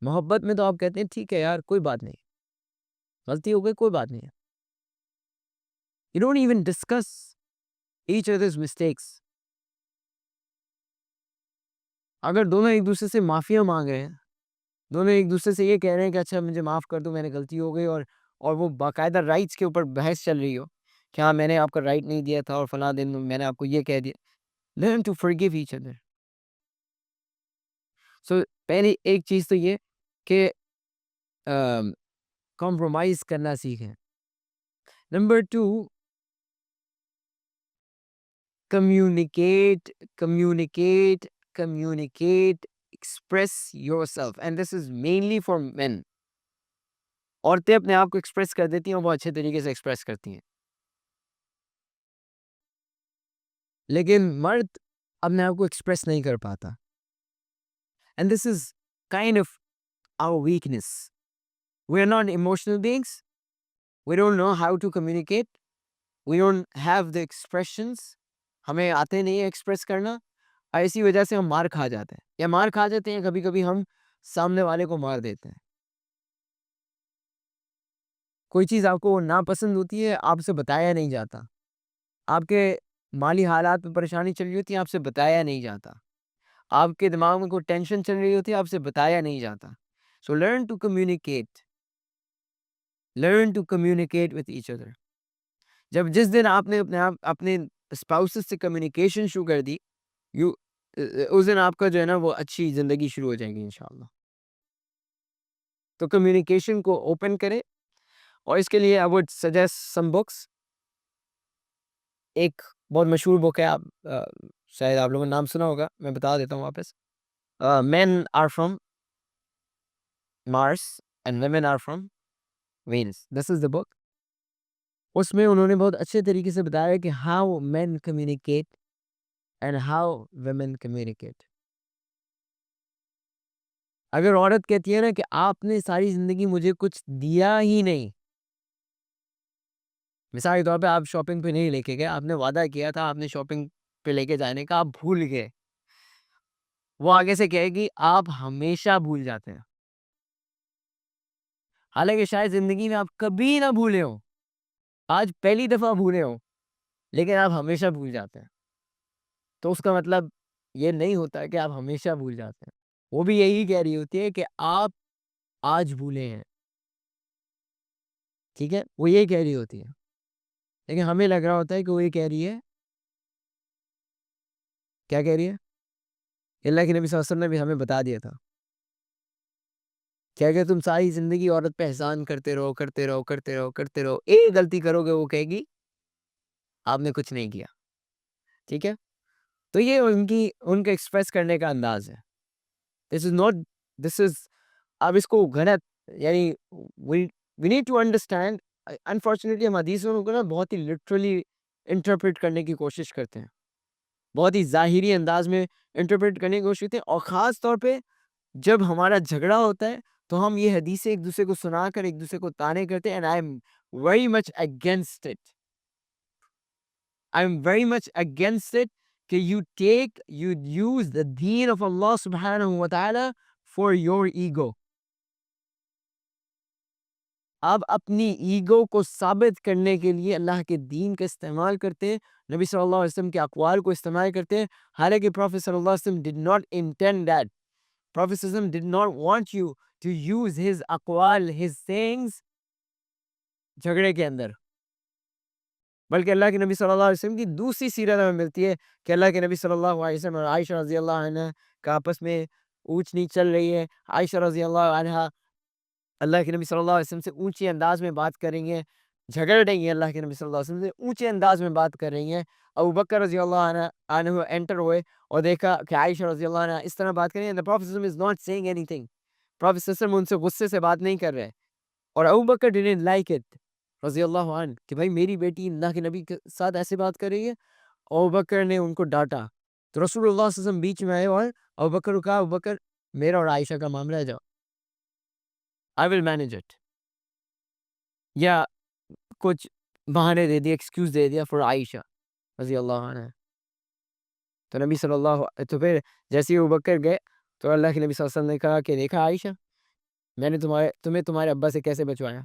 محبت میں تو آپ کہتے ہیں ٹھیک ہے یار کوئی بات نہیں, غلطی ہو گئی کوئی بات نہیں ہے. You don't even discuss each other's mistakes. اگر دونوں ایک دوسرے سے معافیاں مانگ رہے ہیں, دونوں ایک دوسرے سے یہ کہہ رہے ہیں کہ اچھا مجھے معاف کر دو, میں نے غلطی ہو گئی, اور وہ باقاعدہ رائٹس کے اوپر بحث چل رہی ہو کہ ہاں میں نے آپ کا رائٹ نہیں دیا تھا اور فلاں دن میں نے آپ کو یہ کہہ دیا. Learn to forgive each other. So پہلی ایک چیز تو یہ کہ کمپرومائز کرنا سیکھیں. Number 2, communicate, communicate, communicate, express yourself, and this is mainly for men. عورتیں اپنے آپ کو ایکسپریس کر دیتی ہیں اور وہ اچھے طریقے سے ایکسپریس کرتی ہیں, لیکن مرد اپنے آپ کو ایکسپریس نہیں کر پاتا. And this is kind of our weakness. We are not emotional beings. We don't know how to communicate. We don't have the expressions. ہمیں آتے نہیں ہے ایکسپریس کرنا, ایسی وجہ سے ہم مار کھا جاتے ہیں, یا مار کھا جاتے ہیں کبھی کبھی ہم سامنے والے کو مار دیتے ہیں. کوئی چیز آپ کو ناپسند ہوتی ہے, آپ سے بتایا نہیں جاتا. آپ کے مالی حالات میں پریشانی چل رہی ہوتی ہے, آپ سے بتایا نہیں جاتا. آپ کے دماغ میں کوئی ٹینشن چل رہی ہوتی ہے, آپ سے بتایا نہیں جاتا. So learn to communicate. Learn to communicate with each other. جس دن آپ نے اپنے اسپاؤسز سے کمیونیکیشن شروع کر دی, اس دن آپ کا جو ہے نا وہ اچھی زندگی شروع ہو جائے گی انشاءاللہ. تو کمیونیکیشن کو اوپن کرے, اور اس کے لیے I would suggest some books. ایک بہت مشہور بک ہے, آپ شاید آپ لوگوں نے نام سنا ہوگا, میں بتا دیتا ہوں واپس. Men are from Mars and women are from Venus. This is the book. اس میں انہوں نے بہت اچھے طریقے سے بتایا کہ how men communicate and how women communicate. اگر عورت کہتی ہے نا کہ آپ نے ساری زندگی مجھے کچھ دیا ہی نہیں, مثال کے طور پہ آپ شاپنگ پہ نہیں لے کے گئے, آپ نے وعدہ کیا تھا آپ نے شاپنگ پہ لے کے جانے کا, آپ بھول گئے, وہ آگے سے کہے گی آپ ہمیشہ بھول جاتے ہیں. حالانکہ شاید زندگی میں آپ کبھی نہ بھولے ہوں, آج پہلی دفعہ بھولے ہوں, لیکن آپ ہمیشہ بھول جاتے ہیں. تو اس کا مطلب یہ نہیں ہوتا کہ آپ ہمیشہ بھول جاتے ہیں. وہ بھی یہی کہہ رہی ہوتی ہے کہ آپ آج بھولے ہیں, ٹھیک ہے, وہ یہی کہہ رہی ہوتی ہے, لیکن ہمیں لگ رہا ہوتا ہے کہ وہ یہ کہہ رہی ہے, کیا کہہ رہی ہے. اللہ کے نبی صلی اللہ علیہ وسلم نے بھی ہمیں بتا دیا تھا کیا کہ تم ساری زندگی عورت پہ احسان کرتے رہو کرتے رہو کرتے رہو کرتے رہو, ایک غلطی کرو گے وہ کہے گی آپ نے کچھ نہیں کیا. ٹھیک ہے, تو یہ ان کا ایکسپریس کرنے کا انداز ہے. This is not, this is, آپ اس کو غلط یعنی we need to understand. Unfortunately ہم حدیثوں کو نا بہت ہی لٹرلی انٹرپریٹ کرنے کی کوشش کرتے ہیں, بہت ہی ظاہری انداز میں انٹرپریٹ کرنے کی کوشش کرتے ہیں, اور خاص طور پہ جب ہمارا جھگڑا ہوتا ہے تو ہم یہ حدیثیں ایک دوسرے کو سنا کر ایک دوسرے کو تانے کرتے ہیں. And I am very much against it کہ یو یوز دا دین آف اللہ سبحانہ و تعالی فار یور ایگو. آپ اپنی ایگو کو ثابت کرنے کے لیے اللہ کے دین کا استعمال کرتے ہیں, نبی صلی اللہ علیہ وسلم کے اقوال کو استعمال کرتے ہیں, حالانکہ پروفیٹ صلی اللہ علیہ وسلم did not intend that. Prophet صلی اللہ علیہ وسلم did not want you to use his اقوال, his sayings جھگڑے کے اندر, بلکہ اللہ کے نبی صلی اللہ علیہ وسلم کی دوسری سیرت ہمیں ملتی ہے کہ اللہ کے نبی صلی اللہ علیہ وسلم اور عائشہ رضی اللہ عنہ کا آپس میں اونچ نیچ چل رہی ہے. عائشہ رضی اللہ عنہ اللہ کے نبی صلی اللہ علیہ وسلم سے اونچے انداز میں بات کریں گے, جھگڑ رہی ہیں اللہ کے نبی صلی اللہ علیہ وسلم سے اونچے انداز میں بات کر رہی ہیں. ابو بکر رضی اللہ عنہ انٹر ہوئے اور دیکھا کہ عائشہ رضی اللہ عنہ اس طرح بات کر رہی ہیں. The Prophet is not saying anything. Prophet صلی اللہ علیہ وسلم ان سے غصے سے بات نہیں کر رہے, اور ابو بکر didn't like it رضی اللہ عنہ کہ بھائی میری بیٹی اللہ کے نبی کے ساتھ ایسے بات کر رہی ہے. ابو بکر نے ان کو ڈانٹا, تو رسول اللہ صلی اللہ علیہ وسلم بیچ میں آئے اور ابو بکر کو کہا, ابو بکر میرا اور عائشہ کا معاملہ ہے, جاؤ, I will manage it. یا کچھ بہانے دے دیا, ایکسکیوز دے دیا فور عائشہ رضی اللہ عنہ. تو نبی صلی اللہ, تو پھر جیسے ابو بکر گئے تو اللہ کے نبی صلی اللہ علیہ وسلم نے کہا کہ دیکھا عائشہ, میں نے تمہیں تمہارے ابا سے کیسے بچوایا.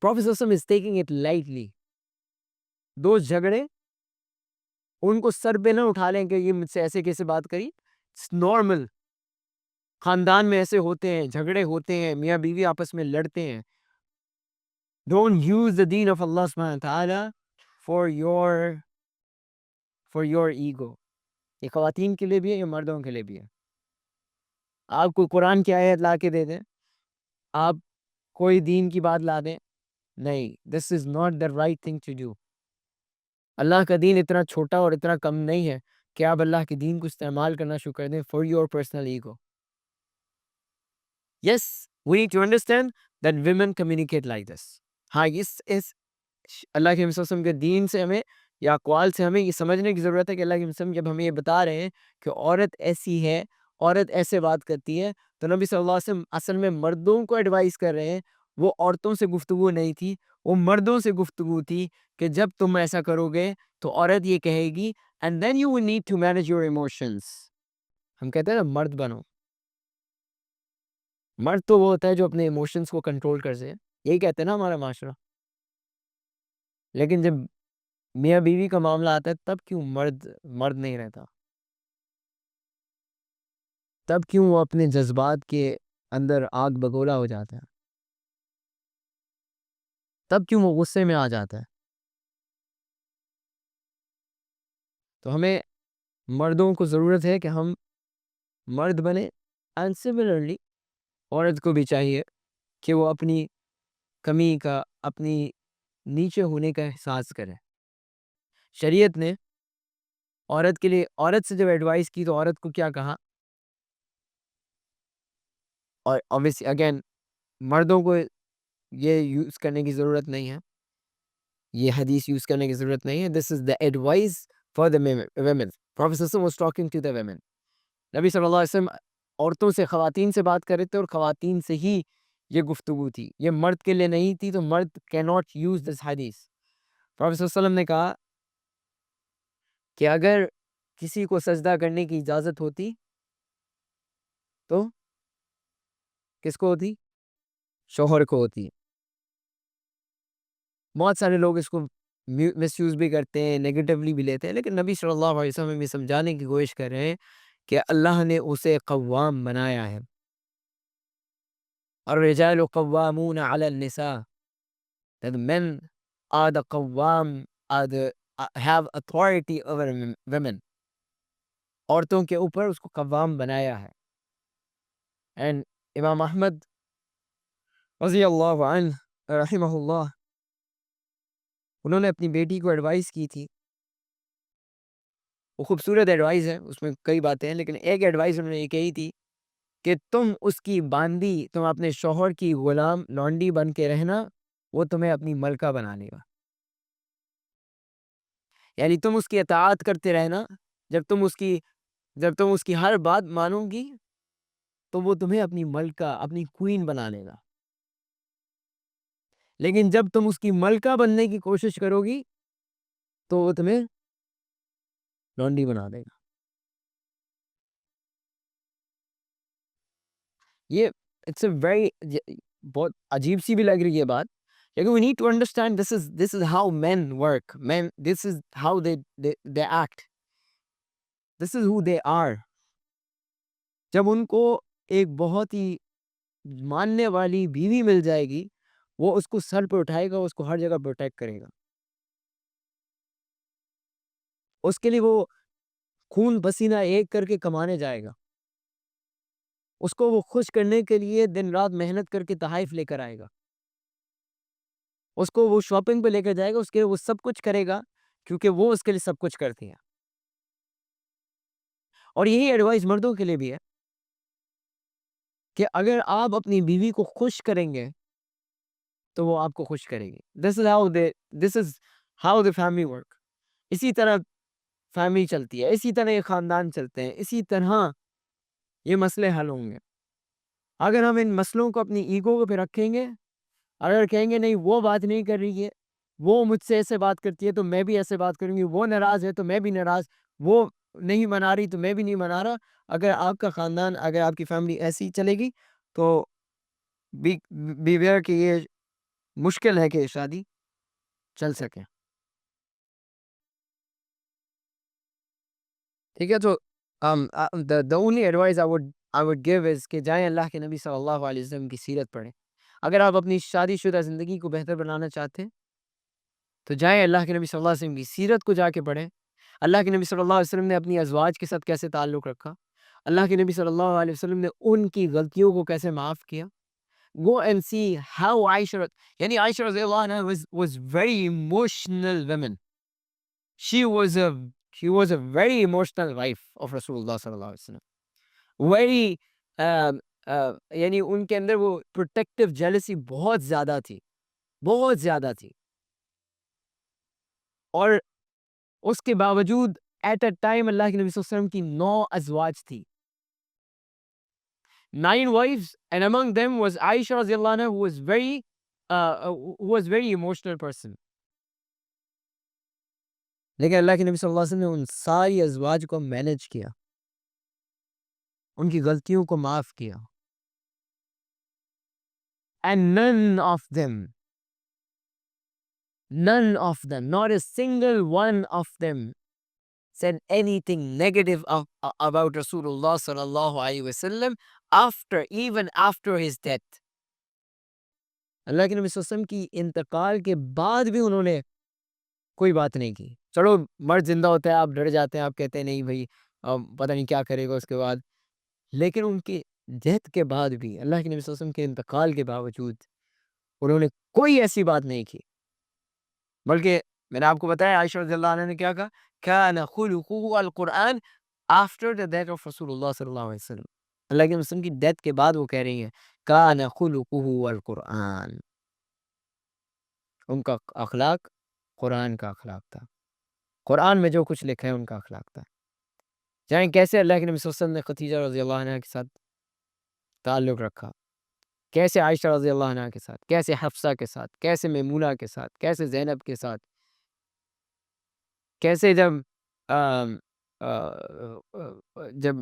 Prophet صلی اللہ علیہ وسلم is taking it lightly. دو جھگڑے ان کو سر پہ نہ اٹھا لیں کہ یہ مجھ سے ایسے کیسے بات کری. نارمل خاندان میں ایسے ہوتے ہیں, جھگڑے ہوتے ہیں, میاں بیوی آپس میں لڑتے ہیں. Don't use the deen of Allah subhanahu wa ta'ala for your ego. یہ خواتین کے لیے بھی ہے, یہ مردوں کے لیے بھی ہے. آپ کو قرآن کی آیت لا کے دے دیں, آپ کوئی دین کی بات لا دیں, نہیں, this is not the right thing to do. اللہ کا دین اتنا چھوٹا اور اتنا کم نہیں ہے کہ آپ اللہ کے دین کو استعمال کرنا شروع کر دیں for your personal ego. Yes, we need to understand that women communicate like this. ہاں, اس اللہ کے نبی صلی اللہ علیہ وسلم کے دین سے ہمیں یا اقوال سے ہمیں یہ سمجھنے کی ضرورت ہے کہ اللہ کے نبی صلی اللہ علیہ وسلم جب ہمیں یہ بتا رہے ہیں کہ عورت ایسی ہے, عورت ایسے بات کرتی ہے, تو نبی صلی اللہ علیہ وسلم اصل میں مردوں کو ایڈوائز کر رہے ہیں. وہ عورتوں سے گفتگو نہیں تھی, وہ مردوں سے گفتگو تھی کہ جب تم ایسا کرو گے تو عورت یہ کہے گی, and then you will need to manage your emotions. ہم کہتے ہیں نا مرد بنو. مرد تو وہ ہوتا ہے جو اپنے ایموشنز کو کنٹرول کر سکے, یہی کہتے ہیں نا ہمارا معاشرہ. لیکن جب میاں بیوی کا معاملہ آتا ہے تب کیوں مرد نہیں رہتا, تب کیوں وہ اپنے جذبات کے اندر آگ بگولا ہو جاتا ہے, تب کیوں وہ غصے میں آ جاتا ہے. تو ہمیں مردوں کو ضرورت ہے کہ ہم مرد بنے, اینڈ سملرلی عورت کو بھی چاہیے کہ وہ اپنی کمی کا, اپنی نیچے ہونے کا احساس کرے. شریعت نے عورت کے لیے, عورت سے جب ایڈوائز کی تو عورت کو کیا کہا, اور obviously اگین مردوں کو یہ یوز کرنے کی ضرورت نہیں ہے, یہ حدیث یوز کرنے کی ضرورت نہیں ہے. This is the advice for the women. Prophet was talking to the women. نبی صلی اللہ علیہ وسلم عورتوں سے, خواتین سے بات کر رہے تھے, اور خواتین سے ہی یہ گفتگو تھی, یہ مرد کے لیے نہیں تھی. تو مرد cannot use this hadith. Prophet صلی اللہ علیہ وسلم نے کہا کہ اگر کسی کو سجدہ کرنے کی اجازت ہوتی تو کس کو ہوتی, شوہر کو ہوتی. بہت سارے لوگ اس کو مس یوز بھی کرتے ہیں, نیگیٹیولی بھی لیتے ہیں, لیکن نبی صلی اللہ علیہ وسلم یہ سمجھانے کی کوشش کر رہے ہیں کہ اللہ نے اسے قوام بنایا ہے. الرجال قوامون علی النساء, that men are the قوام, have authority over women. عورتوں کے اوپر اس کو قوام بنایا ہے. and امام احمد رضی اللہ عنہ رحمہ اللہ, انہوں نے اپنی بیٹی کو ایڈوائز کی تھی وہ خوبصورت ایڈوائز ہے، اس میں کئی باتیں ہیں، لیکن ایک ایڈوائز انہوں نے یہ کہی تھی کہ تم اس کی باندی، تم اپنے شوہر کی غلام لونڈی بن کے رہنا، وہ تمہیں اپنی ملکہ بنا لے گا. یعنی تم اس کی اطاعت کرتے رہنا، جب تم اس کی ہر بات مانو گی تو وہ تمہیں اپنی ملکہ، اپنی کوئین بنا لے گا. لیکن جب تم اس کی ملکہ بننے کی کوشش کرو گی تو وہ تمہیں لونڈی بنا دے گا. یہ اٹس اے ویری، بہت عجیب سی بھی لگ رہی ہے بات، لیکن we need to understand this is how men work, men this is how they act, this is who they are. جب ان کو ایک بہت ہی ماننے والی بیوی مل جائے گی، وہ اس کو سر پہ اٹھائے گا، اس کو ہر جگہ پروٹیکٹ کرے گا، اس کے لیے وہ خون پسینہ ایک کر کے کمانے جائے گا، اس کو وہ خوش کرنے کے لیے دن رات محنت کر کے تحائف لے کر آئے گا، اس کو وہ شاپنگ پہ لے کر جائے گا، اس کے لیے وہ سب کچھ کرے گا، کیونکہ وہ اس کے لیے سب کچھ کرتی ہیں. اور یہی ایڈوائس مردوں کے لیے بھی ہے کہ اگر آپ اپنی بیوی کو خوش کریں گے تو وہ آپ کو خوش کرے گی. This is how the family work. اسی طرح فیملی چلتی ہے، اسی طرح یہ خاندان چلتے ہیں، اسی طرح یہ مسئلے حل ہوں گے. اگر ہم ان مسئلوں کو اپنی ایگو پہ رکھیں گے، اگر کہیں گے نہیں وہ بات نہیں کر رہی ہے، وہ مجھ سے ایسے بات کرتی ہے تو میں بھی ایسے بات کروں گی، وہ ناراض ہے تو میں بھی ناراض، وہ نہیں منا رہی تو میں بھی نہیں منا رہا، اگر آپ کا خاندان، اگر آپ کی فیملی ایسی چلے گی تو بی ویئر کہ یہ مشکل ہے کہ شادی چل سکے. ٹھیک ہے، تو the only advice I would give is کہ جائیں اللہ کے نبی صلی اللہ علیہ وسلم کی سیرت پڑھیں. اگر آپ اپنی شادی شدہ زندگی کو بہتر بنانا چاہتے ہیں تو جائیں اللہ کے نبی صلی اللہ علیہ وسلم کی سیرت کو جا کے پڑھیں. اللہ کے نبی صلی اللہ علیہ وسلم نے اپنی ازواج کے ساتھ کیسے تعلق رکھا، اللہ کے نبی صلی اللہ علیہ وسلم نے ان کی غلطیوں کو کیسے معاف کیا. Go and see how Aisha، یعنی عائشہ رضی اللہ عنہ was very emotional woman. She was a very emotional wife of Rasulullah صلی اللہ علیہ وسلم. Very یعنی ان کے اندر وہ پروٹیکٹیو جیلسی بہت زیادہ تھی، بہت زیادہ تھی. اور اس کے باوجود ایٹ اے ٹائم اللہ کے نبی صلی اللہ علیہ وسلم کی 9 ازواج تھی، 9 wives, and among them was Aisha رضی اللہ عنہ who was very emotional person. لیکن اللہ کے نبی صلی اللہ علیہ وسلم نے ان ساری ازواج کو مینج کیا، ان کی غلطیوں کو معاف کیا. And none of them, not a single one of them said anything negative about Rasulullah sallallahu alaihi wasallam even after his death. اللہ کے نبی صلی اللہ علیہ وسلم کی انتقال کے بعد بھی انہوں نے کوئی بات نہیں کی. چلو مرد زندہ ہوتا ہے، آپ ڈر جاتے ہیں، آپ کہتے ہیں نہیں بھائی پتہ نہیں کیا کرے گا اس کے بعد، لیکن ان کی ڈیتھ کے بعد بھی، اللہ کے نبی صلی اللہ علیہ وسلم کے انتقال کے باوجود انہوں نے کوئی ایسی بات نہیں کی. بلکہ میں نے آپ کو بتایا عائشہ رضی اللہ عنہ نے کیا کہا، کان خلقہ القرآن after the death of رسول اللہ صلی اللہ علیہ وسلم. اللہ کے وسلم کی ڈیتھ کے بعد وہ کہہ رہی ہیں کان خلقہ القرآن. ان کا اخلاق قرآن کا اخلاق تھا، قرآن میں جو کچھ لکھا ہے ان کا اخلاق تھا. جائیں کیسے اللہ کے نبی صلی اللہ علیہ وسلم نے خدیجہ رضی اللہ عنہ کے ساتھ تعلق رکھا، کیسے عائشہ رضی اللہ عنہ کے ساتھ، کیسے حفصہ کے ساتھ، کیسے میمونہ کے ساتھ، کیسے زینب کے ساتھ، کیسے جب جب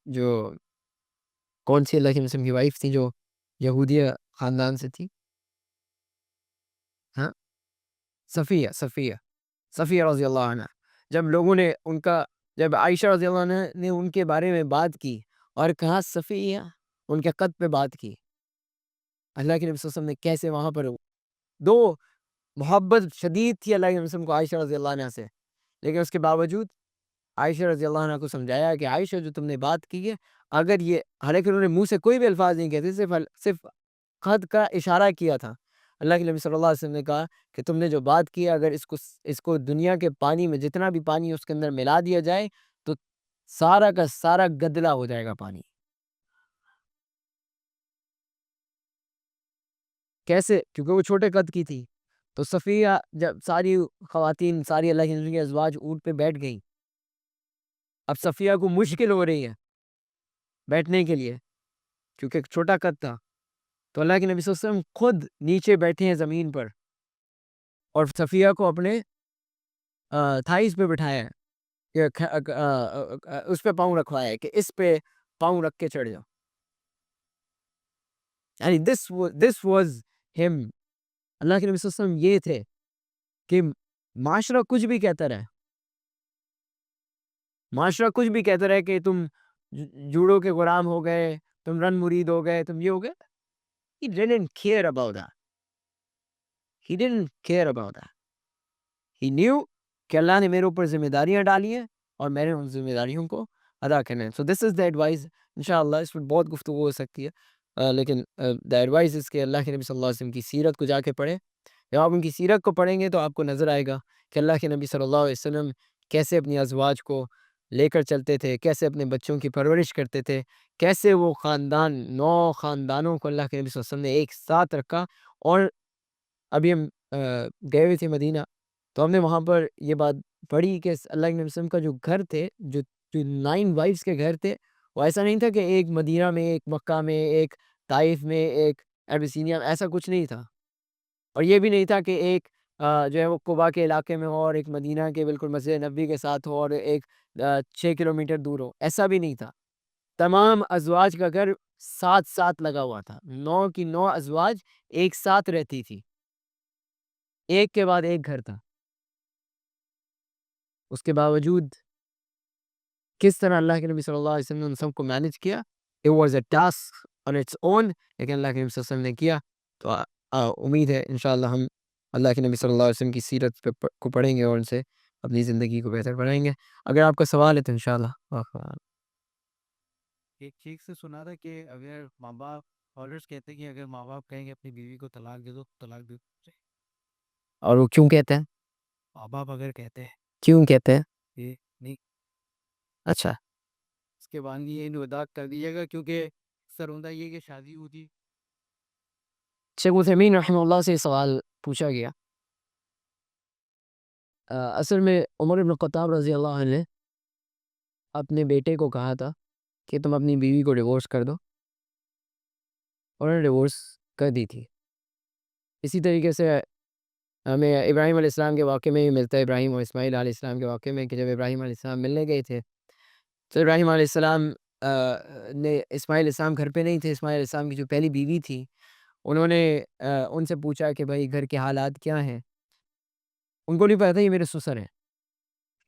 جو کون سی اللہ کے وسلم کی وائف تھی جو یہودیہ خاندان سے تھی، ہاں صفیہ رضی اللہ عنہ، جب لوگوں نے جب عائشہ رضی اللہ عنہ نے ان کے بارے میں بات کی اور کہا صفیہ، ان کے قد پہ بات کی، اللہ کے نبی صلی اللہ علیہ وسلم نے کیسے وہاں پر دو محبت شدید تھی اللہ کے نبی صلی اللہ علیہ وسلم کو عائشہ رضی اللہ عنہ سے، لیکن اس کے باوجود عائشہ رضی اللہ عنہ کو سمجھایا کہ عائشہ جو تم نے بات کی ہے، اگر یہ، حالانکہ انہوں نے منہ سے کوئی بھی الفاظ نہیں کہتے، صرف قد کا اشارہ کیا تھا، اللہ کے نبی صلی اللہ علیہ وسلم نے کہا کہ تم نے جو بات کی اگر اس کو دنیا کے پانی میں جتنا بھی پانی اس کے اندر ملا دیا جائے تو سارا کا سارا گدلا ہو جائے گا پانی. کیسے؟ کیونکہ وہ چھوٹے قد کی تھی. تو صفیہ جب ساری خواتین ساری اللہ کے نبی کی ازواج اونٹ پہ بیٹھ گئیں، اب صفیہ کو مشکل ہو رہی ہے بیٹھنے کے لیے کیونکہ ایک چھوٹا قد تھا. تو اللہ کے نبی صلی اللہ علیہ وسلم خود نیچے بیٹھے ہیں زمین پر اور صفیہ کو اپنے تھائیز پہ بٹھایا ہے کہ اس پہ پاؤں رکھوایا ہے کہ اس پہ پاؤں رکھ کے چڑھ جاؤ. یعنی دس واز ہم. اللہ کے نبی صلی اللہ علیہ وسلم یہ تھے کہ معاشرہ کچھ بھی کہتا رہے، معاشرہ کچھ بھی کہتا رہے کہ تم جوڑوں کے غلام ہو گئے، تم رن مرید ہو گئے، تم یہ ہو گئے. He didn't care about that. He didn't care about that. He knew کہ اللہ نے میرے اوپر ذمہ داریاں ڈالی ہیں اور میں نے ان ذمہ داریوں کو ادا کرنا ہے. So this is the advice. انشاءاللہ اس پر بہت گفتگو ہو سکتی ہے لیکن the advice is کہ اللہ کے نبی صلی اللہ علیہ وسلم کی سیرت کو جا کے پڑھیں. جب آپ ان کی سیرت کو پڑھیں گے تو آپ کو نظر آئے گا کہ اللہ کے نبی صلی اللہ علیہ وسلم کیسے اپنی ازواج کو لے کر چلتے تھے، کیسے اپنے بچوں کی پرورش کرتے تھے، کیسے وہ خاندان 9 خاندانوں کو اللہ کے نبی صلی اللہ علیہ وسلم نے ایک ساتھ رکھا. اور ابھی ہم گئے ہوئے تھے مدینہ تو ہم نے وہاں پر یہ بات پڑھی کہ اللہ کے نبی صلی اللہ علیہ وسلم کا جو گھر تھے جو 9 وائفز کے گھر تھے وہ ایسا نہیں تھا کہ ایک مدینہ میں، ایک مکہ میں، ایک طائف میں، ایک ایبسینیا میں، ایسا کچھ نہیں تھا. اور یہ بھی نہیں تھا کہ ایک جو ہے وہ قبا کے علاقے میں ہو اور ایک مدینہ کے بالکل مسجد نبوی کے ساتھ ہو اور ایک 6 کلومیٹر دور ہو. ایسا بھی نہیں تھا. تمام ازواج کا گھر ساتھ ساتھ لگا ہوا تھا. 9 کی 9 ازواج ایک ساتھ رہتی تھی، ایک کے بعد ایک گھر تھا. اس کے باوجود کس طرح اللہ کے نبی صلی اللہ علیہ وسلم نے ان سب کو مینج کیا. It was a task on its own لیکن اللہ کے نبی صلی اللہ علیہ وسلم نے کیا. تو امید ہے انشاءاللہ ہم اللہ کے نبی صلی اللہ علیہ وسلم کی سیرت کو پڑھیں گے اور ان سے اپنی زندگی کو بہتر بنائیں گے. اگر آپ کا سوال ہے تو انشاءاللہ. ایک چیز سے سنا تھا کہ اگر ماں باپ آرڈرز کہتے ہیں کہ اگر ماں باپ کہیں گے اپنی بیوی کو طلاق دے دو، طلاق دے دو. اور وہ کیوں کہتے ہیں؟ ماں باپ اگر کہتے ہیں کیوں کہتے ہیں؟ کہ نہیں، اچھا، اس کے بعد یہ انودا کر دیجیے گا کیونکہ سر ہوتا یہ کہ شادی ہوتی. شیخ عثیمین رحمہ اللہ سے سوال پوچھا گیا. اصل میں عمر بن خطاب رضی اللہ عنہ نے اپنے بیٹے کو کہا تھا کہ تم اپنی بیوی کو ڈیورس کر دو، اور انہوں نے ڈیورس کر دی تھی. اسی طریقے سے ہمیں ابراہیم علیہ السلام کے واقعے میں بھی ملتا ہے، ابراہیم اور اسماعیل علیہ السلام کے واقعے میں کہ جب ابراہیم علیہ السلام ملنے گئے تھے تو ابراہیم علیہ السلام نے اسماعیل علیہ السلام گھر پہ نہیں تھے. اسماعیل علیہ السلام کی جو پہلی بیوی تھی انہوں نے ان سے پوچھا کہ بھائی گھر کے حالات کیا ہیں. ان کو نہیں پتا تھا یہ میرے سسر ہیں.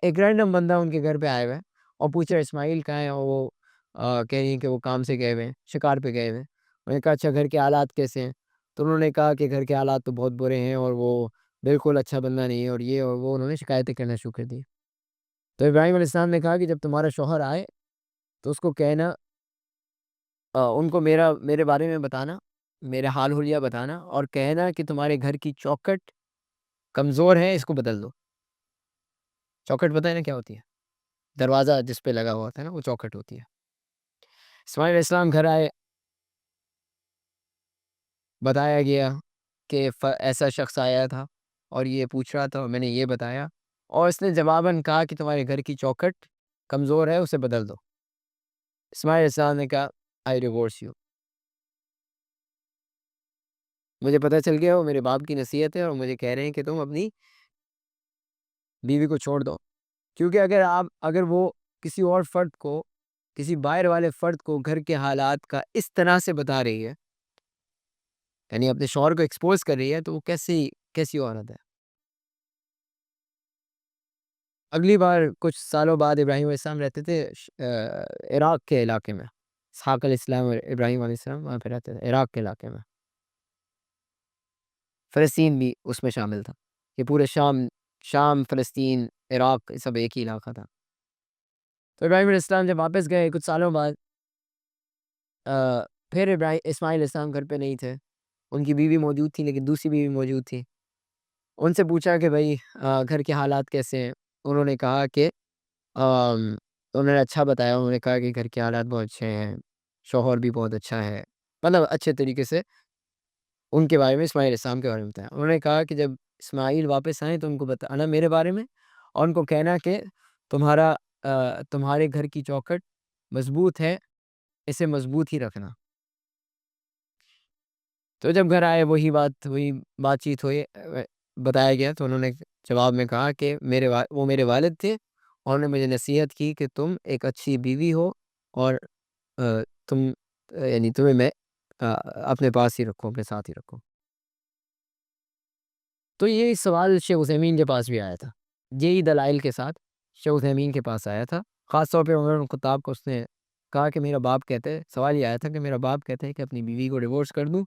ایک رینڈم بندہ ان کے گھر پہ آئے ہوئے اور پوچھا اسماعیل کہاں ہیں، اور وہ کہہ رہی ہیں کہ وہ کام سے گئے ہوئے ہیں، شکار پہ گئے ہوئے ہیں. انہوں نے کہا اچھا گھر کے حالات کیسے ہیں؟ تو انہوں نے کہا کہ گھر کے حالات تو بہت برے ہیں اور وہ بالکل اچھا بندہ نہیں ہے اور یہ اور وہ. انہوں نے شکایتیں کرنا شروع کر دی. تو ابراہیم علیہ السلام نے کہا کہ جب تمہارا شوہر آئے تو اس کو کہنا، ان کو میرے بارے میں بتانا، میرے حال حلیہ بتانا اور کہنا کہ تمہارے گھر کی چوکھٹ کمزور ہے، اس کو بدل دو. چوکھٹ پتہ ہے نا کیا ہوتی ہے؟ دروازہ جس پہ لگا ہوا ہوتا ہے نا وہ چوکھٹ ہوتی ہے. اسماعیل علیہ السلام گھر آئے، بتایا گیا کہ ایسا شخص آیا تھا اور یہ پوچھ رہا تھا اور میں نے یہ بتایا، اور اس نے جواباً کہا کہ تمہارے گھر کی چوکھٹ کمزور ہے، اسے بدل دو. اسماعیل علیہ السلام نے کہا آئی ڈیورس یو. مجھے پتہ چل گیا وہ میرے باپ کی نصیحت ہے اور مجھے کہہ رہے ہیں کہ تم اپنی بیوی کو چھوڑ دو. کیونکہ اگر وہ کسی اور فرد کو، کسی باہر والے فرد کو گھر کے حالات کا اس طرح سے بتا رہی ہے، یعنی اپنے شوہر کو ایکسپوز کر رہی ہے، تو وہ کیسی عورت ہے. اگلی بار کچھ سالوں بعد ابراہیم علیہ السلام رہتے تھے عراق کے علاقے میں. اسحاق علیہ السلام اور ابراہیم علیہ السلام وہاں پہ رہتے تھے عراق کے علاقے میں. فلسطین بھی اس میں شامل تھا. یہ پورے شام فلسطین عراق سب ایک ہی علاقہ تھا. تو ابراہیم علیہ السلام جب واپس گئے کچھ سالوں بعد پھر اسماعیل علیہ السلام گھر پہ نہیں تھے. ان کی بیوی موجود تھی لیکن دوسری بیوی موجود تھی. ان سے پوچھا کہ بھائی گھر کے حالات کیسے ہیں. انہوں نے کہا کہ انہوں نے اچھا بتایا. انہوں نے کہا کہ گھر کے حالات بہت اچھے ہیں, شوہر بھی بہت اچھا ہے, مطلب اچھے طریقے سے ان کے بارے میں, اسماعیل علیہ السلام کے بارے میں بتایا. انہوں نے کہا کہ جب اسماعیل واپس آئیں تو ان کو بتانا میرے بارے میں, اور ان کو کہنا کہ تمہارے گھر کی چوکھٹ مضبوط ہے, اسے مضبوط ہی رکھنا. تو جب گھر آئے وہی بات چیت ہوئی, بتایا گیا. تو انہوں نے جواب میں کہا کہ وہ میرے والد تھے, اور انہوں نے مجھے نصیحت کی کہ تم ایک اچھی بیوی ہو, اور تم یعنی تمہیں میں اپنے پاس ہی رکھوں, اپنے ساتھ ہی رکھوں. تو یہ سوال شیخ عثیمین کے پاس بھی آیا تھا, یہی دلائل کے ساتھ شیخ عثیمین کے پاس آیا تھا. خاص طور پہ عمر بن الخطاب کو اس نے کہا کہ میرا باپ کہتے ہیں, سوال یہ آیا تھا کہ میرا باپ کہتے ہیں کہ اپنی بیوی کو ڈیورس کر دو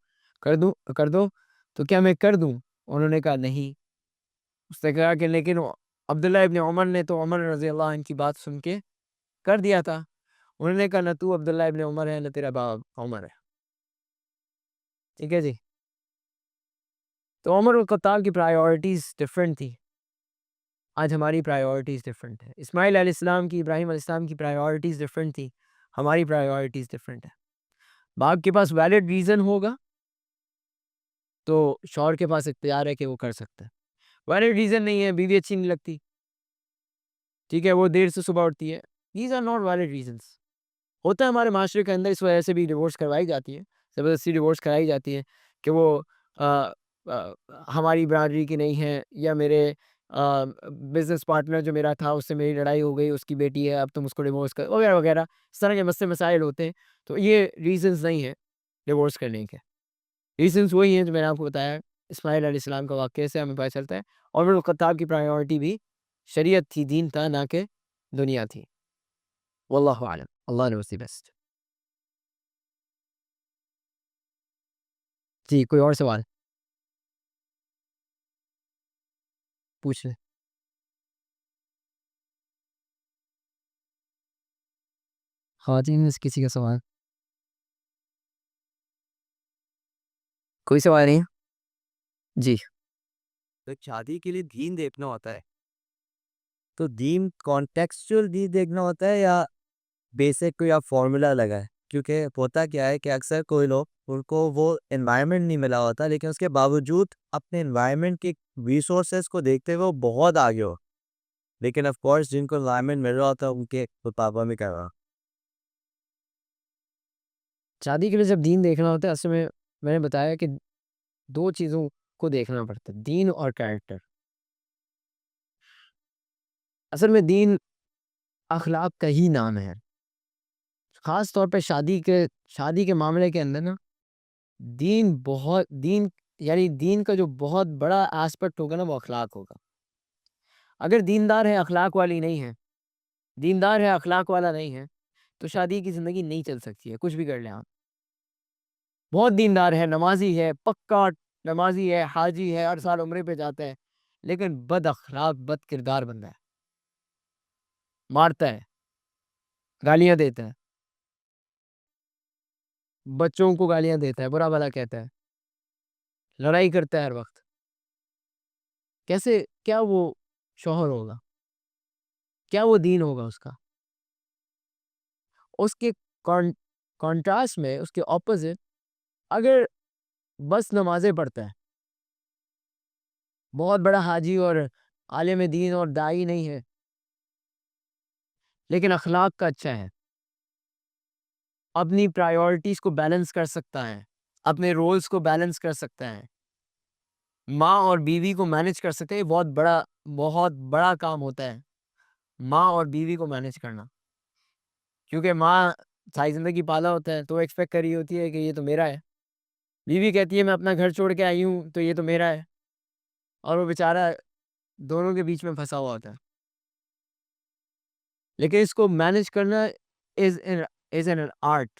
تو کیا میں کر دوں؟ انہوں نے کہا نہیں. اس نے کہا کہ لیکن عبداللہ ابن عمر نے تو عمر رضی اللہ عنہ کی بات سن کے کر دیا تھا. انہوں نے کہا نہ تو عبداللہ ابن عمر ہے نہ تیرا باپ عمر ہے. ٹھیک ہے جی. تو عمر الخطاب کی پرائیورٹیز ڈفرینٹ تھی, آج ہماری پرائیورٹیز ڈفرینٹ ہے. اسماعیل علیہ السلام کی, ابراہیم علیہ السلام کی پرائیورٹیز ڈفرینٹ تھی, ہماری پرائیورٹیز ڈفرینٹ ہے. باپ کے پاس ویلڈ ریزن ہوگا تو شوہر کے پاس اختیار ہے کہ وہ کر سکتا ہے. ویلڈ ریزن نہیں ہے, بیوی اچھی نہیں لگتی, ٹھیک ہے, وہ دیر سے صبح اٹھتی ہے, these are not valid reasons. ہوتا ہے ہمارے معاشرے کے اندر, اس وجہ سے بھی ڈیورس کروائی جاتی ہے, زبردستی ڈیورس کرائی جاتی ہے کہ وہ ہماری برادری کی نہیں ہے, یا میرے بزنس پارٹنر جو میرا تھا اس سے میری لڑائی ہو گئی, اس کی بیٹی ہے, اب تم اس کو ڈیورس کر, وغیرہ وغیرہ. اس طرح کے مسئلے مسائل ہوتے ہیں. تو یہ ریزنس نہیں ہیں ڈیورس کرنے کے. ریزنس وہی ہیں جو میں نے آپ کو بتایا. اسماعیل علیہ السلام کا واقعے سے ہمیں پتہ چلتا ہے. عمر الخطاب کی پرائیورٹی بھی شریعت تھی, دین تھا, نہ کہ دنیا تھی. واللہ عالم, اللہ knows the best. جی, کوئی اور سوال پوچھ لیں. خواتین میں سے کسی کا سوال؟ کوئی سوال نہیں. جی, تو شادی کے لیے دین دیکھنا ہوتا ہے, تو دین کانٹیکسچل دین دیکھنا ہوتا ہے یا بیسک کوئی آپ فارمولا لگا ہے؟ کیونکہ ہوتا کیا ہے کہ اکثر کوئی لوگ ان کو وہ انوائرمنٹ نہیں ملا ہوتا, لیکن اس کے باوجود اپنے انوائرمنٹ کے ریسورسز کو دیکھتے ہوئے وہ بہت آگے ہو, لیکن آف کورس جن کو انوائرمنٹ مل رہا ہوتا ہے ان کے پاپا میں کر رہا. شادی کے لیے جب دین دیکھنا ہوتا ہے, اصل میں نے بتایا کہ دو چیزوں کو دیکھنا پڑتا ہے, دین اور کیریکٹر. اصل میں دین اخلاق کا ہی نام ہے. خاص طور پہ شادی کے معاملے کے اندر نا, دین کا جو بہت بڑا ایسپیکٹ ہوگا نا, وہ اخلاق ہوگا. اگر دیندار ہے, اخلاق والی نہیں ہے, دیندار ہے, اخلاق والا نہیں ہے, تو شادی کی زندگی نہیں چل سکتی ہے, کچھ بھی کر لیں آپ. بہت دیندار ہے, نمازی ہے, پکا نمازی ہے, حاجی ہے, ہر سال عمرے پہ جاتا ہے, لیکن بد اخلاق, بد کردار بندہ ہے, مارتا ہے, گالیاں دیتا ہے, بچوں کو گالیاں دیتا ہے, برا بھلا کہتا ہے, لڑائی کرتا ہے ہر وقت. کیا وہ شوہر ہوگا؟ کیا وہ دین ہوگا اس کا؟ اس کے کانٹراسٹ میں, اس کے اپوزٹ, اگر بس نمازیں پڑھتا ہے, بہت بڑا حاجی اور عالم دین اور دائی نہیں ہے, لیکن اخلاق کا اچھا ہے, اپنی پرائیورٹیز کو بیلنس کر سکتا ہے, اپنے رولز کو بیلنس کر سکتا ہے, ماں اور بیوی کو مینج کر سکتے ہیں. بہت بڑا کام ہوتا ہے ماں اور بیوی کو مینج کرنا, کیونکہ ماں ساری زندگی پالا ہوتا ہے, تو وہ ایکسپیکٹ کر رہی ہوتی ہے کہ یہ تو میرا ہے. بیوی کہتی ہے میں اپنا گھر چھوڑ کے آئی ہوں, تو یہ تو میرا ہے, اور وہ بیچارہ دونوں کے بیچ میں پھنسا ہوا ہوتا ہے. لیکن اس کو مینج کرنا از این آرٹ,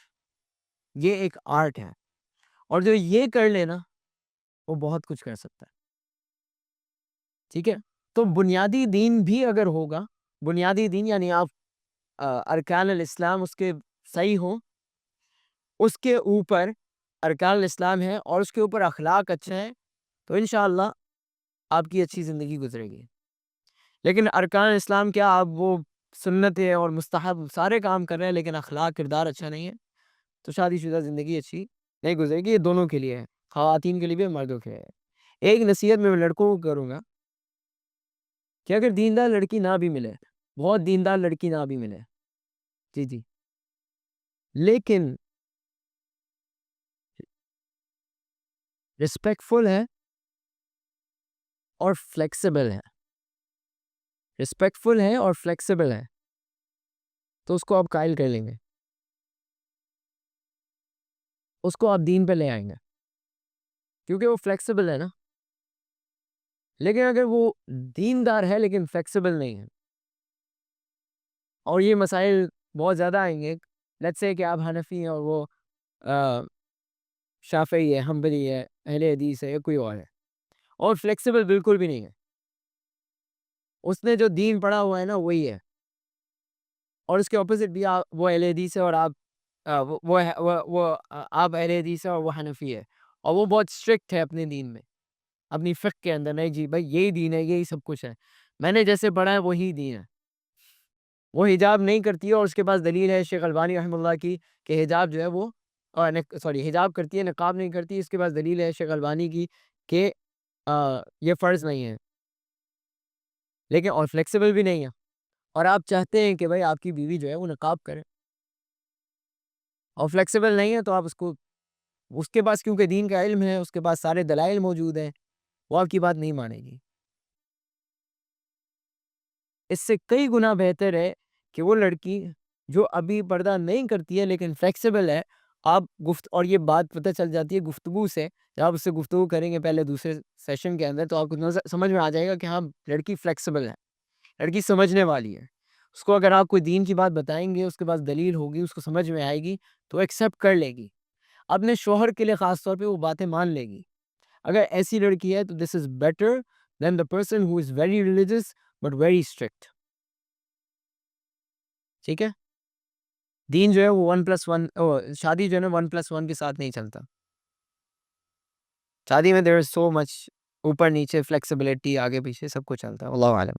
یہ ایک آرٹ ہے, اور جو یہ کر لینا وہ بہت کچھ کر سکتا ہے. ٹھیک ہے, تو بنیادی دین بھی اگر ہوگا, بنیادی دین یعنی آپ ارکان الاسلام اس کے صحیح ہوں, اس کے اوپر ارکان الاسلام ہے اور اس کے اوپر اخلاق اچھا ہے تو انشاءاللہ آپ کی اچھی زندگی گزرے گی. لیکن ارکان اسلام کیا آپ وہ سنت ہے اور مستحب سارے کام کر رہے ہیں لیکن اخلاق کردار اچھا نہیں ہے تو شادی شدہ زندگی اچھی نہیں گزرے گی. یہ دونوں کے لیے ہے, خواتین کے لیے بھی مردوں کے لیے. ایک نصیحت میں لڑکوں کو کروں گا کہ اگر دیندار لڑکی نہ بھی ملے, بہت دیندار لڑکی نہ بھی ملے, جی لیکن رسپیکٹفل ہے اور فلیکسیبل ہے, رسپیکٹفل ہے اور فلیکسیبل ہے تو اس کو آپ قائل کر لیں گے, اس کو آپ دین پہ لے آئیں گے کیونکہ وہ فلیکسیبل ہے نا. لیکن اگر وہ دیندار ہے لیکن فلیکسیبل نہیں ہے اور یہ مسائل بہت زیادہ آئیں گے, لیٹس سے کہ آپ حنفی ہیں اور وہ شافعی ہے, حنبلی ہے, اہل حدیث ہے یا کوئی اور ہے اور فلیکسیبل بالکل بھی نہیں ہے, اس نے جو دین پڑھا ہوا ہے نا وہی ہے, اور اس کے اپوزٹ بھی وہ اہل حدیث ہے اور آپ آپ اہل حدیث ہے اور وہ حنفی ہے اور وہ بہت اسٹرکٹ ہے اپنے دین میں, اپنی فقہ کے اندر. نہیں جی بھائی یہی دین ہے, یہی سب کچھ ہے, میں نے جیسے پڑھا ہے وہی دین ہے. وہ حجاب نہیں کرتی ہے اور اس کے پاس دلیل ہے شیخ البانی رحمہ اللہ کی کہ حجاب جو ہے وہ حجاب کرتی ہے, نقاب نہیں کرتی. اس کے پاس دلیل ہے شیخ البانی کی کہ یہ فرض نہیں ہے, لیکن اور فلیکسیبل بھی نہیں ہے. اور آپ چاہتے ہیں کہ بھائی آپ کی بیوی جو ہے وہ نقاب کرے اور فلیکسیبل نہیں ہے تو آپ اس کے پاس کیونکہ دین کا علم ہے, اس کے پاس سارے دلائل موجود ہیں, وہ آپ کی بات نہیں مانے گی. اس سے کئی گنا بہتر ہے کہ وہ لڑکی جو ابھی پردہ نہیں کرتی ہے لیکن فلیکسیبل ہے, آپ اور یہ بات پتہ چل جاتی ہے گفتگو سے, جب آپ اس سے گفتگو کریں گے پہلے دوسرے سیشن کے اندر تو آپ کو سمجھ میں آ جائے گا کہ ہاں لڑکی فلیکسیبل ہے, لڑکی سمجھنے والی ہے. اس کو اگر آپ کوئی دین کی بات بتائیں گے, اس کے پاس دلیل ہوگی, اس کو سمجھ میں آئے گی تو ایکسیپٹ کر لے گی, اپنے شوہر کے لیے خاص طور پہ وہ باتیں مان لے گی. اگر ایسی لڑکی ہے تو this is better than the person who is very religious but very strict. ٹھیک ہے, دین جو ہے وہ 1+1 شادی جو ہے نا 1+1 کے ساتھ نہیں چلتا. شادی میں دیر از سو مچ اوپر نیچے فلیکسیبلٹی, آگے پیچھے سب کچھ چلتا ہے. اللہ عالم.